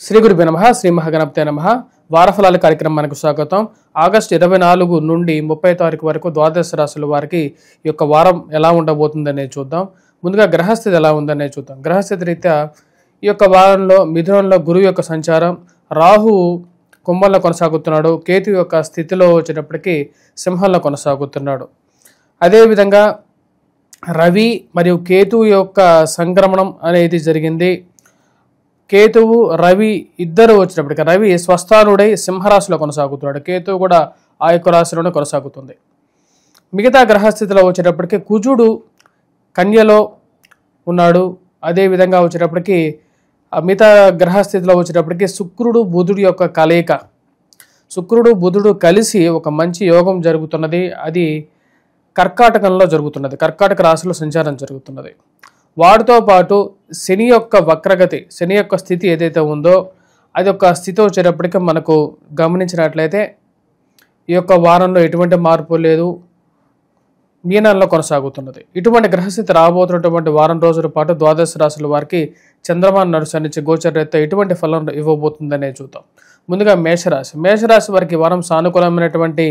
శ్రీ గురుభ్యో నమః. శ్రీ మహాగణపతే నమః. వారఫలాల కార్యక్రమానికి స్వాగతం. ఆగస్టు 24 నుండి 30 తారీఖు వరకు ద్వాదశ రాశుల వారికి ఈ యొక్క వారం ఎలా ఉండబోతుందనేది చూద్దాం. ముందుగా గ్రహస్థితి ఎలా ఉందనేది చూద్దాం. గ్రహస్థితి రీత్యా ఈ యొక్క వారంలో మిథునంలో గురువు యొక్క సంచారం, రాహు కుంభంలో కొనసాగుతున్నాడు, కేతు యొక్క స్థితిలో వచ్చేటప్పటికి సింహంలో కొనసాగుతున్నాడు. అదేవిధంగా రవి మరియు కేతు యొక్క సంక్రమణం అనేది జరిగింది. కేతువు రవి ఇద్దరు వచ్చినప్పటికీ రవి స్వస్థానుడై సింహరాశిలో కొనసాగుతున్నాడు, కేతువు కూడా ఆ యొక్క రాశిలోనే కొనసాగుతుంది. మిగతా గ్రహస్థితిలో వచ్చేటప్పటికి కుజుడు కన్యలో ఉన్నాడు. అదేవిధంగా వచ్చేటప్పటికి మిగతా గ్రహస్థితిలో వచ్చేటప్పటికి శుక్రుడు బుధుడు యొక్క కలయిక, శుక్రుడు బుధుడు కలిసి ఒక మంచి యోగం జరుగుతున్నది. అది కర్కాటకంలో జరుగుతున్నది, కర్కాటక రాశిలో సంచారం జరుగుతున్నది. వాటితో పాటు శని యొక్క వక్రగతి, శని యొక్క స్థితి ఏదైతే ఉందో అది ఒక స్థితి వచ్చేటప్పటికి మనకు గమనించినట్లయితే ఈ యొక్క వారంలో ఎటువంటి మార్పు లేదు, మీనంలో కొనసాగుతున్నది. ఇటువంటి గ్రహస్థితి రాబోతున్నటువంటి వారం రోజుల పాటు ద్వాదశ రాశుల వారికి చంద్రమాన నడుసు నుంచి గోచరరీత్యా ఎటువంటి ఫలం ఇవ్వబోతుందనే చూద్దాం. ముందుగా మేషరాశి. మేషరాశి వారికి వారం సానుకూలమైనటువంటి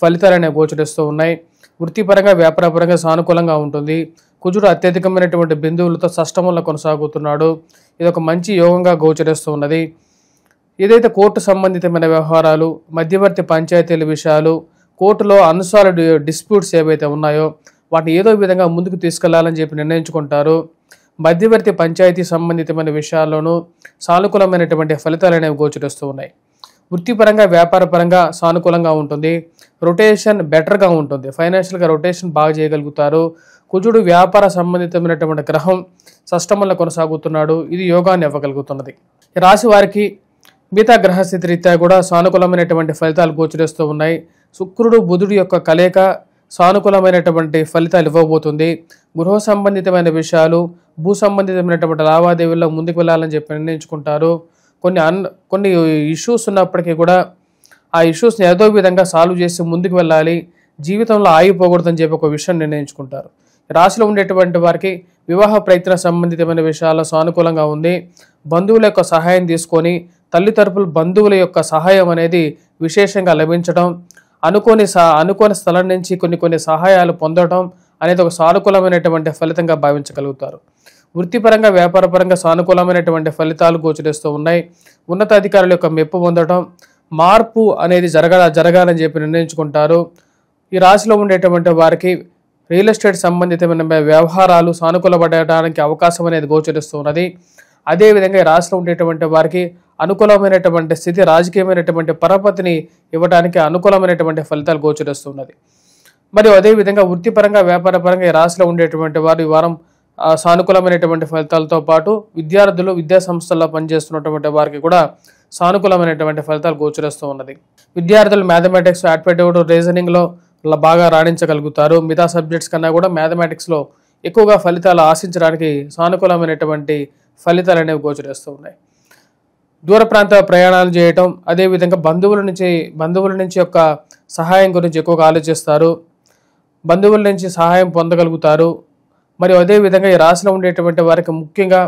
ఫలితాలు అనేవి గోచరిస్తూ ఉన్నాయి. వృత్తిపరంగా వ్యాపారపరంగా సానుకూలంగా ఉంటుంది. కుజుడు అత్యధికమైనటువంటి బిందువులతో షష్టమంలో కొనసాగుతున్నాడు. ఇది ఒక మంచి యోగంగా గోచరిస్తూ ఉన్నది. ఏదైతే కోర్టు సంబంధితమైన వ్యవహారాలు, మధ్యవర్తి పంచాయతీల విషయాలు, కోర్టులో అన్సాల్వ్డ్ డిస్ప్యూట్స్ ఏవైతే ఉన్నాయో వాటిని ఏదో విధంగా ముందుకు తీసుకెళ్లాలని చెప్పి నిర్ణయించుకుంటారు. మధ్యవర్తి పంచాయతీ సంబంధితమైన విషయాల్లోనూ సానుకూలమైనటువంటి ఫలితాలు అనేవి గోచరిస్తూ ఉన్నాయి. వృత్తిపరంగా వ్యాపారపరంగా సానుకూలంగా ఉంటుంది. రొటేషన్ బెటర్గా ఉంటుంది. ఫైనాన్షియల్గా రొటేషన్ బాగా చేయగలుగుతారు. కుజుడు వ్యాపార సంబంధితమైనటువంటి గ్రహం షష్టమంలో కొనసాగుతున్నాడు. ఇది యోగాన్ని ఇవ్వగలుగుతున్నది. ఈ రాశి వారికి మిగతా గ్రహస్థితి రీత్యా కూడా సానుకూలమైనటువంటి ఫలితాలు గోచరిస్తూ ఉన్నాయి. శుక్రుడు బుధుడు యొక్క కలయిక సానుకూలమైనటువంటి ఫలితాలు ఇవ్వబోతుంది. గృహ సంబంధితమైన విషయాలు, భూ సంబంధితమైనటువంటి లావాదేవీల్లో ముందుకు వెళ్ళాలని చెప్పి నిర్ణయించుకుంటారు. కొన్ని ఇష్యూస్ ఉన్నప్పటికీ కూడా ఆ ఇష్యూస్ని ఏదో విధంగా సాల్వ్ చేసి ముందుకు వెళ్ళాలి, జీవితంలో ఆగిపోకూడదని చెప్పి ఒక విషయం నిర్ణయించుకుంటారు. రాశిలో ఉండేటువంటి వారికి వివాహ ప్రయత్న సంబంధితమైన విషయాల్లో సానుకూలంగా ఉంది. బంధువుల యొక్క సహాయం తీసుకొని తల్లి తరపుల బంధువుల యొక్క సహాయం అనేది విశేషంగా లభించడం, అనుకోని స్థలం నుంచి కొన్ని సహాయాలు పొందడం అనేది ఒక సానుకూలమైనటువంటి ఫలితంగా భావించగలుగుతారు. వృత్తిపరంగా వ్యాపారపరంగా సానుకూలమైనటువంటి ఫలితాలు గోచరిస్తూ ఉన్నాయి. ఉన్నతాధికారుల యొక్క మెప్పు పొందడం, మార్పు అనేది జరగాలని చెప్పి నిర్ణయించుకుంటారు. ఈ రాశిలో ఉండేటువంటి వారికి రియల్ ఎస్టేట్ సంబంధితమైన వ్యవహారాలు సానుకూలపడడానికి అవకాశం అనేది గోచరిస్తూ ఉన్నది. అదేవిధంగా ఈ రాశిలో ఉండేటువంటి వారికి అనుకూలమైనటువంటి స్థితి, రాజకీయమైనటువంటి పరపతిని ఇవ్వడానికి అనుకూలమైనటువంటి ఫలితాలు గోచరిస్తున్నది. మరియు అదేవిధంగా వృత్తిపరంగా వ్యాపారపరంగా ఈ రాశిలో ఉండేటువంటి వారు ఈ వారం సానుకూలమైనటువంటి ఫలితాలతో పాటు విద్యార్థులు, విద్యా సంస్థల్లో పనిచేస్తున్నటువంటి వారికి కూడా సానుకూలమైనటువంటి ఫలితాలు గోచరిస్తూ ఉన్నది. విద్యార్థులు మ్యాథమెటిక్స్, యాప్టిట్యూడ్, రీజనింగ్లో బాగా రాణించగలుగుతారు. మిగతా సబ్జెక్ట్స్ కన్నా కూడా మ్యాథమెటిక్స్లో ఎక్కువగా ఫలితాలు ఆశించడానికి సానుకూలమైనటువంటి ఫలితాలు అనేవి గోచరిస్తూ ఉన్నాయి. దూర ప్రాంత ప్రయాణాలు చేయటం, అదేవిధంగా బంధువుల నుంచి యొక్క సహాయం గురించి ఎక్కువగా ఆలోచిస్తారు. బంధువుల నుంచి సహాయం పొందగలుగుతారు. మరియు అదేవిధంగా ఈ రాశిలో ఉండేటువంటి వారికి ముఖ్యంగా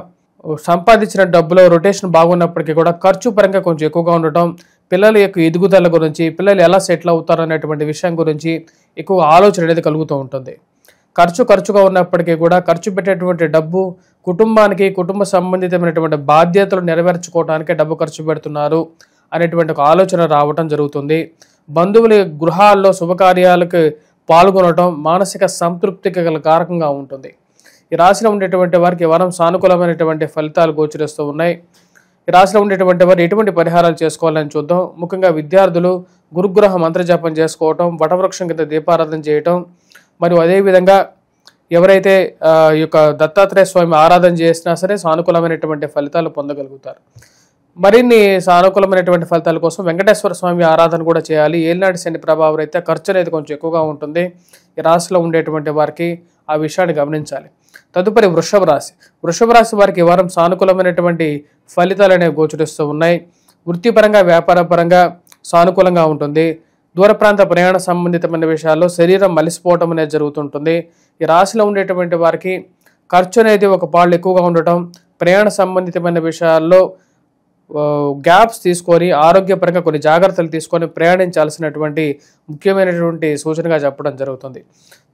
సంపాదించిన డబ్బులో రొటేషన్ బాగున్నప్పటికీ కూడా ఖర్చు పరంగా కొంచెం ఎక్కువగా ఉండటం, పిల్లల యొక్క ఎదుగుదల గురించి, పిల్లలు ఎలా సెటిల్ అవుతారు అనేటువంటి విషయం గురించి ఎక్కువ ఆలోచన అనేది కలుగుతూ ఉంటుంది. ఖర్చుగా ఉన్నప్పటికీ కూడా ఖర్చు పెట్టేటువంటి డబ్బు కుటుంబానికి, కుటుంబ సంబంధితమైనటువంటి బాధ్యతలు నెరవేర్చుకోవడానికే డబ్బు ఖర్చు పెడుతున్నారు అనేటువంటి ఒక ఆలోచన రావటం జరుగుతుంది. బంధువుల గృహాల్లో శుభకార్యాలకు పాల్గొనడం మానసిక సంతృప్తికి గల కారకంగా ఉంటుంది. ఈ రాశిలో ఉండేటువంటి వారికి వరం సానుకూలమైనటువంటి ఫలితాలు గోచరిస్తూ ఉన్నాయి. ఈ రాశిలో ఉండేటువంటి వారు ఎటువంటి పరిహారాలు చేసుకోవాలని చూద్దాం. ముఖ్యంగా విద్యార్థులు గురుగ్రహ మంత్రజపం చేసుకోవటం, వటవృక్షం కింద దీపారాధన చేయటం, మరియు అదేవిధంగా ఎవరైతే ఈ యొక్క దత్తాత్రేయ స్వామి ఆరాధన చేసినా సరే సానుకూలమైనటువంటి ఫలితాలు పొందగలుగుతారు. మరిన్ని సానుకూలమైనటువంటి ఫలితాల కోసం వెంకటేశ్వర స్వామి ఆరాధన కూడా చేయాలి. ఏలినాటి శని ప్రభావం అయితే ఖర్చు అనేది కొంచెం ఎక్కువగా ఉంటుంది. ఈ రాశిలో ఉండేటువంటి వారికి ఆ విషయాన్ని గమనించాలి. తదుపరి వృషభ రాశి వారికి ఈ వారం సానుకూలమైనటువంటి ఫలితాలు అనేవి గోచరిస్తూ ఉన్నాయి. వృత్తిపరంగా వ్యాపారపరంగా సానుకూలంగా ఉంటుంది. దూర ప్రాంత ప్రయాణ సంబంధితమైన విషయాల్లో శరీరం మలిసిపోవటం అనేది జరుగుతుంటుంది. ఈ రాశిలో ఉండేటువంటి వారికి ఖర్చు అనేది ఒక పాళ్ళు ఎక్కువగా ఉండటం, ప్రయాణ సంబంధితమైన విషయాల్లో గ్యాప్స్ తీసుకొని ఆరోగ్యపరంగా కొన్ని జాగ్రత్తలు తీసుకొని ప్రయాణించాల్సినటువంటి ముఖ్యమైనటువంటి సూచనగా చెప్పడం జరుగుతుంది.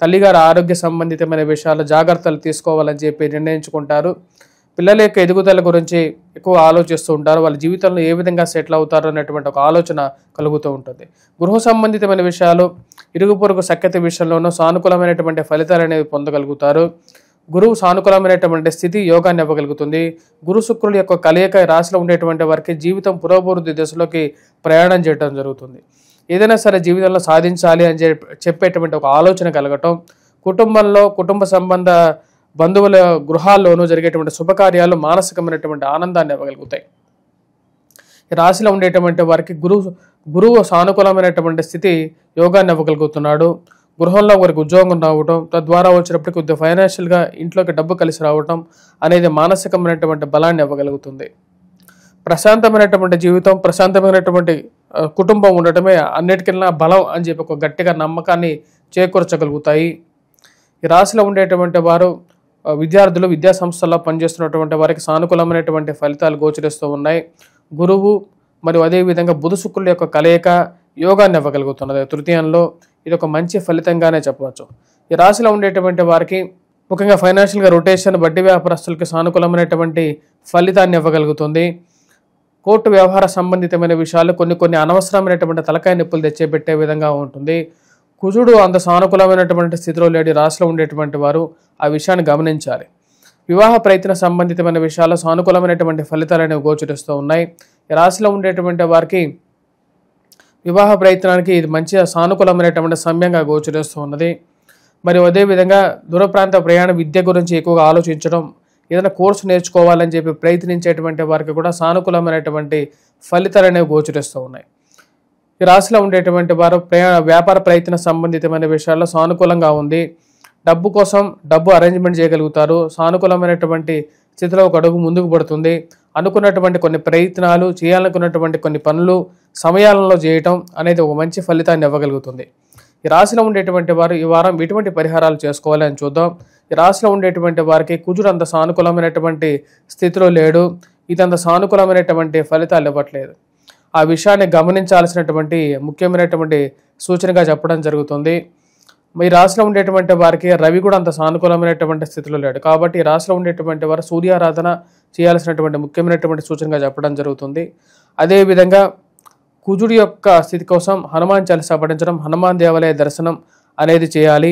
తల్లిగారు ఆరోగ్య సంబంధితమైన విషయాల్లో జాగ్రత్తలు తీసుకోవాలని చెప్పి నిర్ణయించుకుంటారు. పిల్లల యొక్క ఎదుగుదల గురించి ఎక్కువ ఆలోచిస్తూ ఉంటారు. వాళ్ళ జీవితంలో ఏ విధంగా సెటిల్ అవుతారు అనేటువంటి ఒక ఆలోచన కలుగుతూ ఉంటుంది. గృహ సంబంధితమైన విషయాలు, ఇరుగు పొరుగు సఖ్యత విషయంలోనూ సానుకూలమైనటువంటి ఫలితాలు అనేవి పొందగలుగుతారు. గురువు సానుకూలమైనటువంటి స్థితి యోగాన్ని ఇవ్వగలుగుతుంది. గురు శుక్రుల యొక్క కలయిక రాశిలో ఉండేటువంటి వారికి జీవితం పురోభివృద్ధి దశలోకి ప్రయాణం చేయడం జరుగుతుంది. ఏదైనా సరే జీవితంలో సాధించాలి అని చెప్పేటువంటి ఒక ఆలోచన కలగటం, కుటుంబంలో కుటుంబ సంబంధ బంధువుల గృహాల్లోనూ జరిగేటువంటి శుభకార్యాలు మానసికమైనటువంటి ఆనందాన్ని ఇవ్వగలుగుతాయి. ఈ రాశిలో ఉండేటువంటి వారికి గురువు సానుకూలమైనటువంటి స్థితి యోగాన్ని ఇవ్వగలుగుతున్నాడు. గృహంలో వారికి ఉద్యోగం రావటం, తద్వారా వచ్చినప్పటికీ కొద్దిగా ఫైనాన్షియల్గా ఇంట్లోకి డబ్బు కలిసి రావటం అనేది మానసికమైనటువంటి బలాన్ని ఇవ్వగలుగుతుంది. ప్రశాంతమైనటువంటి జీవితం, ప్రశాంతమైనటువంటి కుటుంబం ఉండటమే అన్నిటికన్నా బలం అని చెప్పి ఒక గట్టిగా నమ్మకాన్ని చేకూర్చగలుగుతాయి. ఈ రాశిలో ఉండేటువంటి వారు విద్యార్థులు, విద్యా సంస్థల్లో పనిచేస్తున్నటువంటి వారికి సానుకూలమైనటువంటి ఫలితాలు గోచరిస్తూ ఉన్నాయి. గురువు మరియు అదేవిధంగా బుధ శుక్రుల యొక్క కలయిక యోగాన్ని ఇవ్వగలుగుతున్నది. తృతీయంలో ఇది ఒక మంచి ఫలితంగానే చెప్పవచ్చు. ఈ రాశిలో ఉండేటువంటి వారికి ముఖ్యంగా ఫైనాన్షియల్గా రొటేషన్, వడ్డీ వ్యాపారస్తులకి సానుకూలమైనటువంటి ఫలితాన్ని ఇవ్వగలుగుతుంది. కోర్టు వ్యవహార సంబంధితమైన విషయాలు కొన్ని అనవసరమైనటువంటి తలకాయ నొప్పులు తెచ్చేపెట్టే విధంగా ఉంటుంది. కుజుడు అంత సానుకూలమైనటువంటి స్థితిలో లేడి రాశిలో ఉండేటువంటి వారు ఆ విషయాన్ని గమనించాలి. వివాహ ప్రయత్న సంబంధితమైన విషయాల్లో సానుకూలమైనటువంటి ఫలితాలు అనేవి గోచరిస్తూ ఉన్నాయి. ఈ రాశిలో ఉండేటువంటి వారికి వివాహ ప్రయత్నానికి ఇది మంచిగా సానుకూలమైనటువంటి సమయంగా గోచరిస్తూ ఉన్నది. మరియు అదేవిధంగా దూర ప్రాంత ప్రయాణ విద్య గురించి ఎక్కువగా ఆలోచించడం, ఏదైనా కోర్సు నేర్చుకోవాలని చెప్పి ప్రయత్నించేటువంటి వారికి కూడా సానుకూలమైనటువంటి ఫలితాలు అనేవి గోచరిస్తూ ఉన్నాయి. ఈ రాశిలో ఉండేటువంటి వారు వ్యాపార ప్రయత్న సంబంధితమైన విషయాల్లో సానుకూలంగా ఉంది. డబ్బు కోసం డబ్బు అరేంజ్మెంట్ చేయగలుగుతారు. సానుకూలమైనటువంటి స్థితిలో ఒక అడుగు ముందుకు పడుతుంది. అనుకున్నటువంటి కొన్ని ప్రయత్నాలు, చేయాలనుకున్నటువంటి కొన్ని పనులు సమయాలలో చేయటం అనేది ఒక మంచి ఫలితాన్ని ఇవ్వగలుగుతుంది. ఈ రాశిలో ఉండేటువంటి వారు ఈ వారం ఎటువంటి పరిహారాలు చేసుకోవాలి అని చూద్దాం. ఈ రాశిలో ఉండేటువంటి వారికి కుజుడు అంత సానుకూలమైనటువంటి స్థితిలో లేడు. ఇదంత సానుకూలమైనటువంటి ఫలితాలు ఇవ్వట్లేదు. ఆ విషయాన్ని గమనించాల్సినటువంటి ముఖ్యమైనటువంటి సూచనగా చెప్పడం జరుగుతుంది. ఈ రాశిలో ఉండేటువంటి వారికి రవి కూడా అంత సానుకూలమైనటువంటి స్థితిలో లేడు. కాబట్టి ఈ రాశిలో ఉండేటువంటి వారు సూర్యారాధన చేయాల్సినటువంటి ముఖ్యమైనటువంటి సూచనగా చెప్పడం జరుగుతుంది. అదేవిధంగా కుజుడి యొక్క స్థితి కోసం హనుమాన్ చాలీసా పఠించడం, హనుమాన్ దేవాలయ దర్శనం అనేది చేయాలి.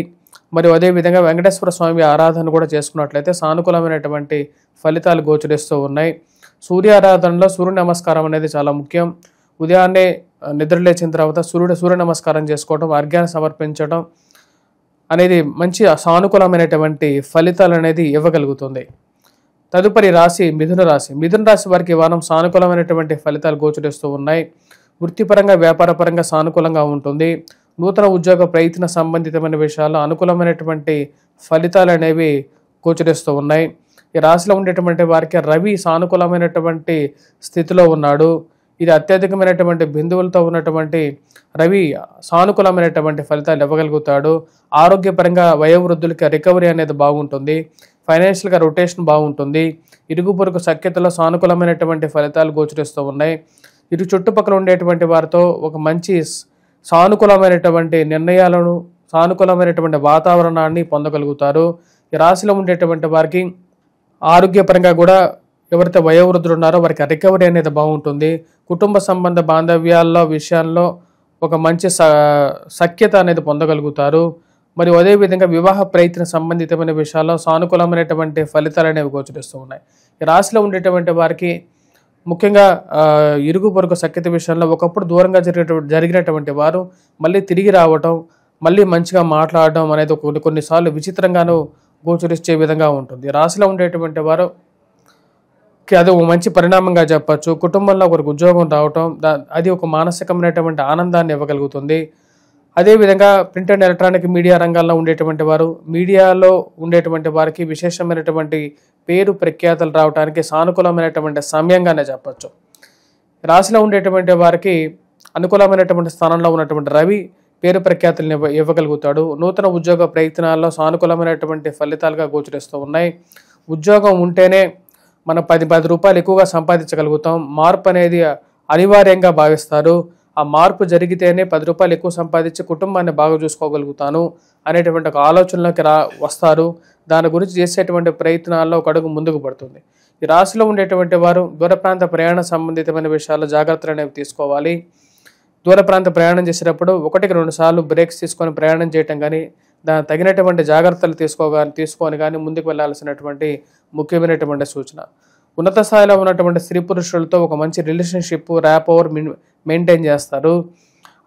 మరియు అదేవిధంగా వెంకటేశ్వర స్వామి ఆరాధన కూడా చేసుకున్నట్లయితే సానుకూలమైనటువంటి ఫలితాలు గోచరిస్తూ ఉన్నాయి. సూర్యారాధనలో సూర్య నమస్కారం అనేది చాలా ముఖ్యం. ఉదయాన్నే నిద్రలేచిన తర్వాత సూర్య నమస్కారం చేసుకోవడం, అర్ఘ్యాన్ని సమర్పించడం అనేది మంచి సానుకూలమైనటువంటి ఫలితాలు అనేది ఇవ్వగలుగుతుంది. తదుపరి రాశి మిథున రాశి. మిథున రాశి వారికి ఈ వారం సానుకూలమైనటువంటి ఫలితాలు గోచరిస్తూ ఉన్నాయి. వృత్తిపరంగా, వ్యాపారపరంగా సానుకూలంగా ఉంటుంది. నూతన ఉద్యోగ ప్రయత్న సంబంధితమైన విషయాల్లో అనుకూలమైనటువంటి ఫలితాలు అనేవి గోచరిస్తూ ఉన్నాయి. ఈ రాశిలో ఉండేటువంటి వారికి రవి సానుకూలమైనటువంటి స్థితిలో ఉన్నాడు. ఇది అత్యధికమైనటువంటి బిందువులతో ఉన్నటువంటి రవి సానుకూలమైనటువంటి ఫలితాలు ఇవ్వగలుగుతాడు. ఆరోగ్యపరంగా వయోవృద్ధులకి రికవరీ అనేది బాగుంటుంది. ఫైనాన్షియల్గా రొటేషన్ బాగుంటుంది. ఇరుగు పొరుగు సఖ్యతలో సానుకూలమైనటువంటి ఫలితాలు గోచరిస్తూ ఉన్నాయి. ఇటు చుట్టుపక్కల ఉండేటువంటి వారితో ఒక మంచి సానుకూలమైనటువంటి నిర్ణయాలను, సానుకూలమైనటువంటి వాతావరణాన్ని పొందగలుగుతారు. ఈ రాశిలో ఉండేటువంటి వారికి ఆరోగ్యపరంగా కూడా ఎవరైతే వయోవృద్ధులు ఉన్నారో వారికి రికవరీ అనేది బాగుంటుంది. కుటుంబ సంబంధ బాంధవ్యాల్లో విషయాల్లో ఒక మంచి సఖ్యత అనేది పొందగలుగుతారు. మరియు అదేవిధంగా వివాహ ప్రయత్న సంబంధితమైన విషయాల్లో సానుకూలమైనటువంటి ఫలితాలు అనేవి గోచరిస్తూ ఉన్నాయి. ఈ రాశిలో ఉండేటువంటి వారికి ముఖ్యంగా ఇరుగు పొరుగు సఖ్యత విషయంలో ఒకప్పుడు దూరంగా జరిగినటువంటి వారు మళ్ళీ తిరిగి రావటం, మళ్ళీ మంచిగా మాట్లాడడం అనేది కొన్నిసార్లు విచిత్రంగానూ గోచరించే విధంగా ఉంటుంది. రాశిలో ఉండేటువంటి వారు అది ఒక మంచి పరిణామంగా చెప్పచ్చు. కుటుంబంలో ఒకరికి ఉద్యోగం రావటం అది ఒక మానసికమైనటువంటి ఆనందాన్ని ఇవ్వగలుగుతుంది. అదేవిధంగా ప్రింట్ అండ్ ఎలక్ట్రానిక్ మీడియా రంగాల్లో ఉండేటువంటి వారు, మీడియాలో ఉండేటువంటి వారికి విశేషమైనటువంటి పేరు ప్రఖ్యాతలు రావడానికి సానుకూలమైనటువంటి సమయంగానే చెప్పచ్చు. రాశిలో ఉండేటువంటి వారికి అనుకూలమైనటువంటి స్థానంలో ఉన్నటువంటి రవి పేరు ప్రఖ్యాతులను ఇవ్వగలుగుతాడు. నూతన ఉద్యోగ ప్రయత్నాల్లో సానుకూలమైనటువంటి ఫలితాలుగా గోచరిస్తూ ఉన్నాయి. ఉద్యోగం ఉంటేనే మనం 10 రూపాయలు ఎక్కువగా సంపాదించగలుగుతాం, మార్పు అనేది అనివార్యంగా భావిస్తారు. ఆ మార్పు జరిగితేనే 10 రూపాయలు ఎక్కువ సంపాదించి కుటుంబాన్ని బాగా చూసుకోగలుగుతాను అనేటువంటి ఒక ఆలోచనలోకి వస్తారు. దాని గురించి చేసేటువంటి ప్రయత్నాల్లో ఒక అడుగు ముందుకు పడుతుంది. ఈ రాశిలో ఉండేటువంటి వారు దూర ప్రాంత ప్రయాణ సంబంధితమైన విషయాల్లో జాగ్రత్తలు అనేవి తీసుకోవాలి. దూర ప్రాంత ప్రయాణం చేసేటప్పుడు 1-2 సార్లు బ్రేక్స్ తీసుకొని ప్రయాణం చేయటం కానీ, దానికి తగినటువంటి జాగ్రత్తలు తీసుకొని కానీ ముందుకు వెళ్ళాల్సినటువంటి ముఖ్యమైనటువంటి సూచన. ఉన్నత స్థాయిలో ఉన్నటువంటి స్త్రీ పురుషులతో ఒక మంచి రిలేషన్షిప్, ర్యాపోర్ మెయింటైన్ చేస్తారు.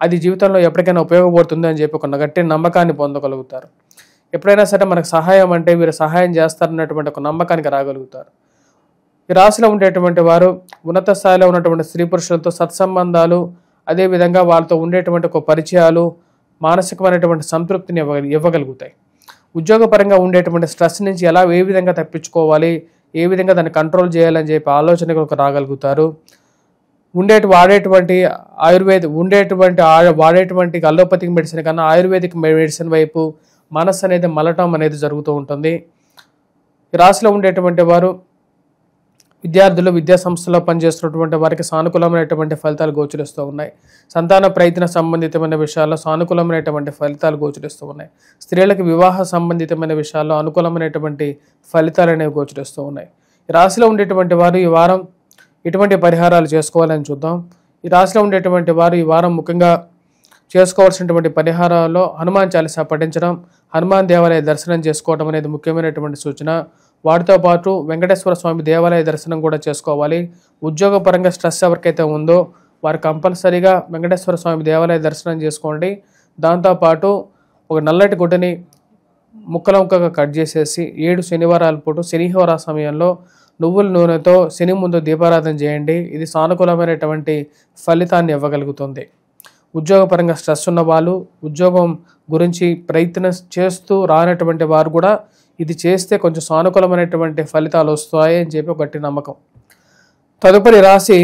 అది జీవితంలో ఎప్పటికైనా ఉపయోగపడుతుంది అని చెప్పి ఒక గట్టి నమ్మకాన్ని పొందగలుగుతారు. ఎప్పుడైనా సరే మనకు సహాయం అంటే వీరు సహాయం చేస్తారన్నటువంటి ఒక నమ్మకానికి రాగలుగుతారు. ఈ రాశిలో ఉండేటువంటి వారు ఉన్నత స్థాయిలో ఉన్నటువంటి స్త్రీ పురుషులతో సత్సంబంధాలు, అదేవిధంగా వాళ్ళతో ఉండేటువంటి ఒక పరిచయాలు మానసికమైనటువంటి సంతృప్తిని ఇవ్వగలుగుతాయి. ఉద్యోగపరంగా ఉండేటువంటి స్ట్రెస్ నుంచి ఏ విధంగా తప్పించుకోవాలి, ఏ విధంగా దాన్ని కంట్రోల్ చేయాలని చెప్పి ఆలోచనకు రాగలుగుతారు. వాడేటువంటి అలోపతిక్ మెడిసిన్ కన్నా ఆయుర్వేదిక్ మెడిసిన్ వైపు మనస్సు అనేది మలటం అనేది జరుగుతూ ఉంటుంది. ఈ రాశిలో ఉండేటువంటి వారు విద్యార్థులు, విద్యా సంస్థలో పనిచేస్తున్నటువంటి వారికి సానుకూలమైనటువంటి ఫలితాలు గోచరిస్తూ ఉన్నాయి. సంతాన ప్రయత్న సంబంధితమైన విషయాల్లో సానుకూలమైనటువంటి ఫలితాలు గోచరిస్తూ ఉన్నాయి. స్త్రీలకు వివాహ సంబంధితమైన విషయాల్లో అనుకూలమైనటువంటి ఫలితాలు అనేవి గోచరిస్తూ ఉన్నాయి. ఈ రాశిలో ఉండేటువంటి వారు ఈ వారం ఎటువంటి పరిహారాలు చేసుకోవాలని చూద్దాం. ఈ రాశిలో ఉండేటువంటి వారు ఈ వారం ముఖ్యంగా చేసుకోవాల్సినటువంటి పరిహారాల్లో హనుమాన్ చాలీసా పఠించడం, హనుమాన్ దేవాలయ దర్శనం చేసుకోవడం అనేది ముఖ్యమైనటువంటి సూచన. వాటితో పాటు వెంకటేశ్వర స్వామి దేవాలయ దర్శనం కూడా చేసుకోవాలి. ఉద్యోగపరంగా స్ట్రెస్ ఎవరికైతే ఉందో వారు కంపల్సరీగా వెంకటేశ్వర స్వామి దేవాలయ దర్శనం చేసుకోండి. దాంతోపాటు ఒక నల్లటి గుడ్డని ముక్కలుగా కట్ చేసేసి 7 శనివారాల పూట శనివార సమయంలో నువ్వుల నూనెతో శని ముందు దీపారాధన చేయండి. ఇది సానుకూలమైనటువంటి ఫలితాన్ని ఇవ్వగలుగుతుంది. ఉద్యోగపరంగా స్ట్రెస్ ఉన్న వాళ్ళు, ఉద్యోగం గురించి ప్రయత్నం చేస్తూ రానటువంటి వారు కూడా ఇది చేస్తే కొంచెం సానుకూలమైనటువంటి ఫలితాలు వస్తాయి అని చెప్పి ఒక గట్టి నమ్మకం. తదుపరి రాశి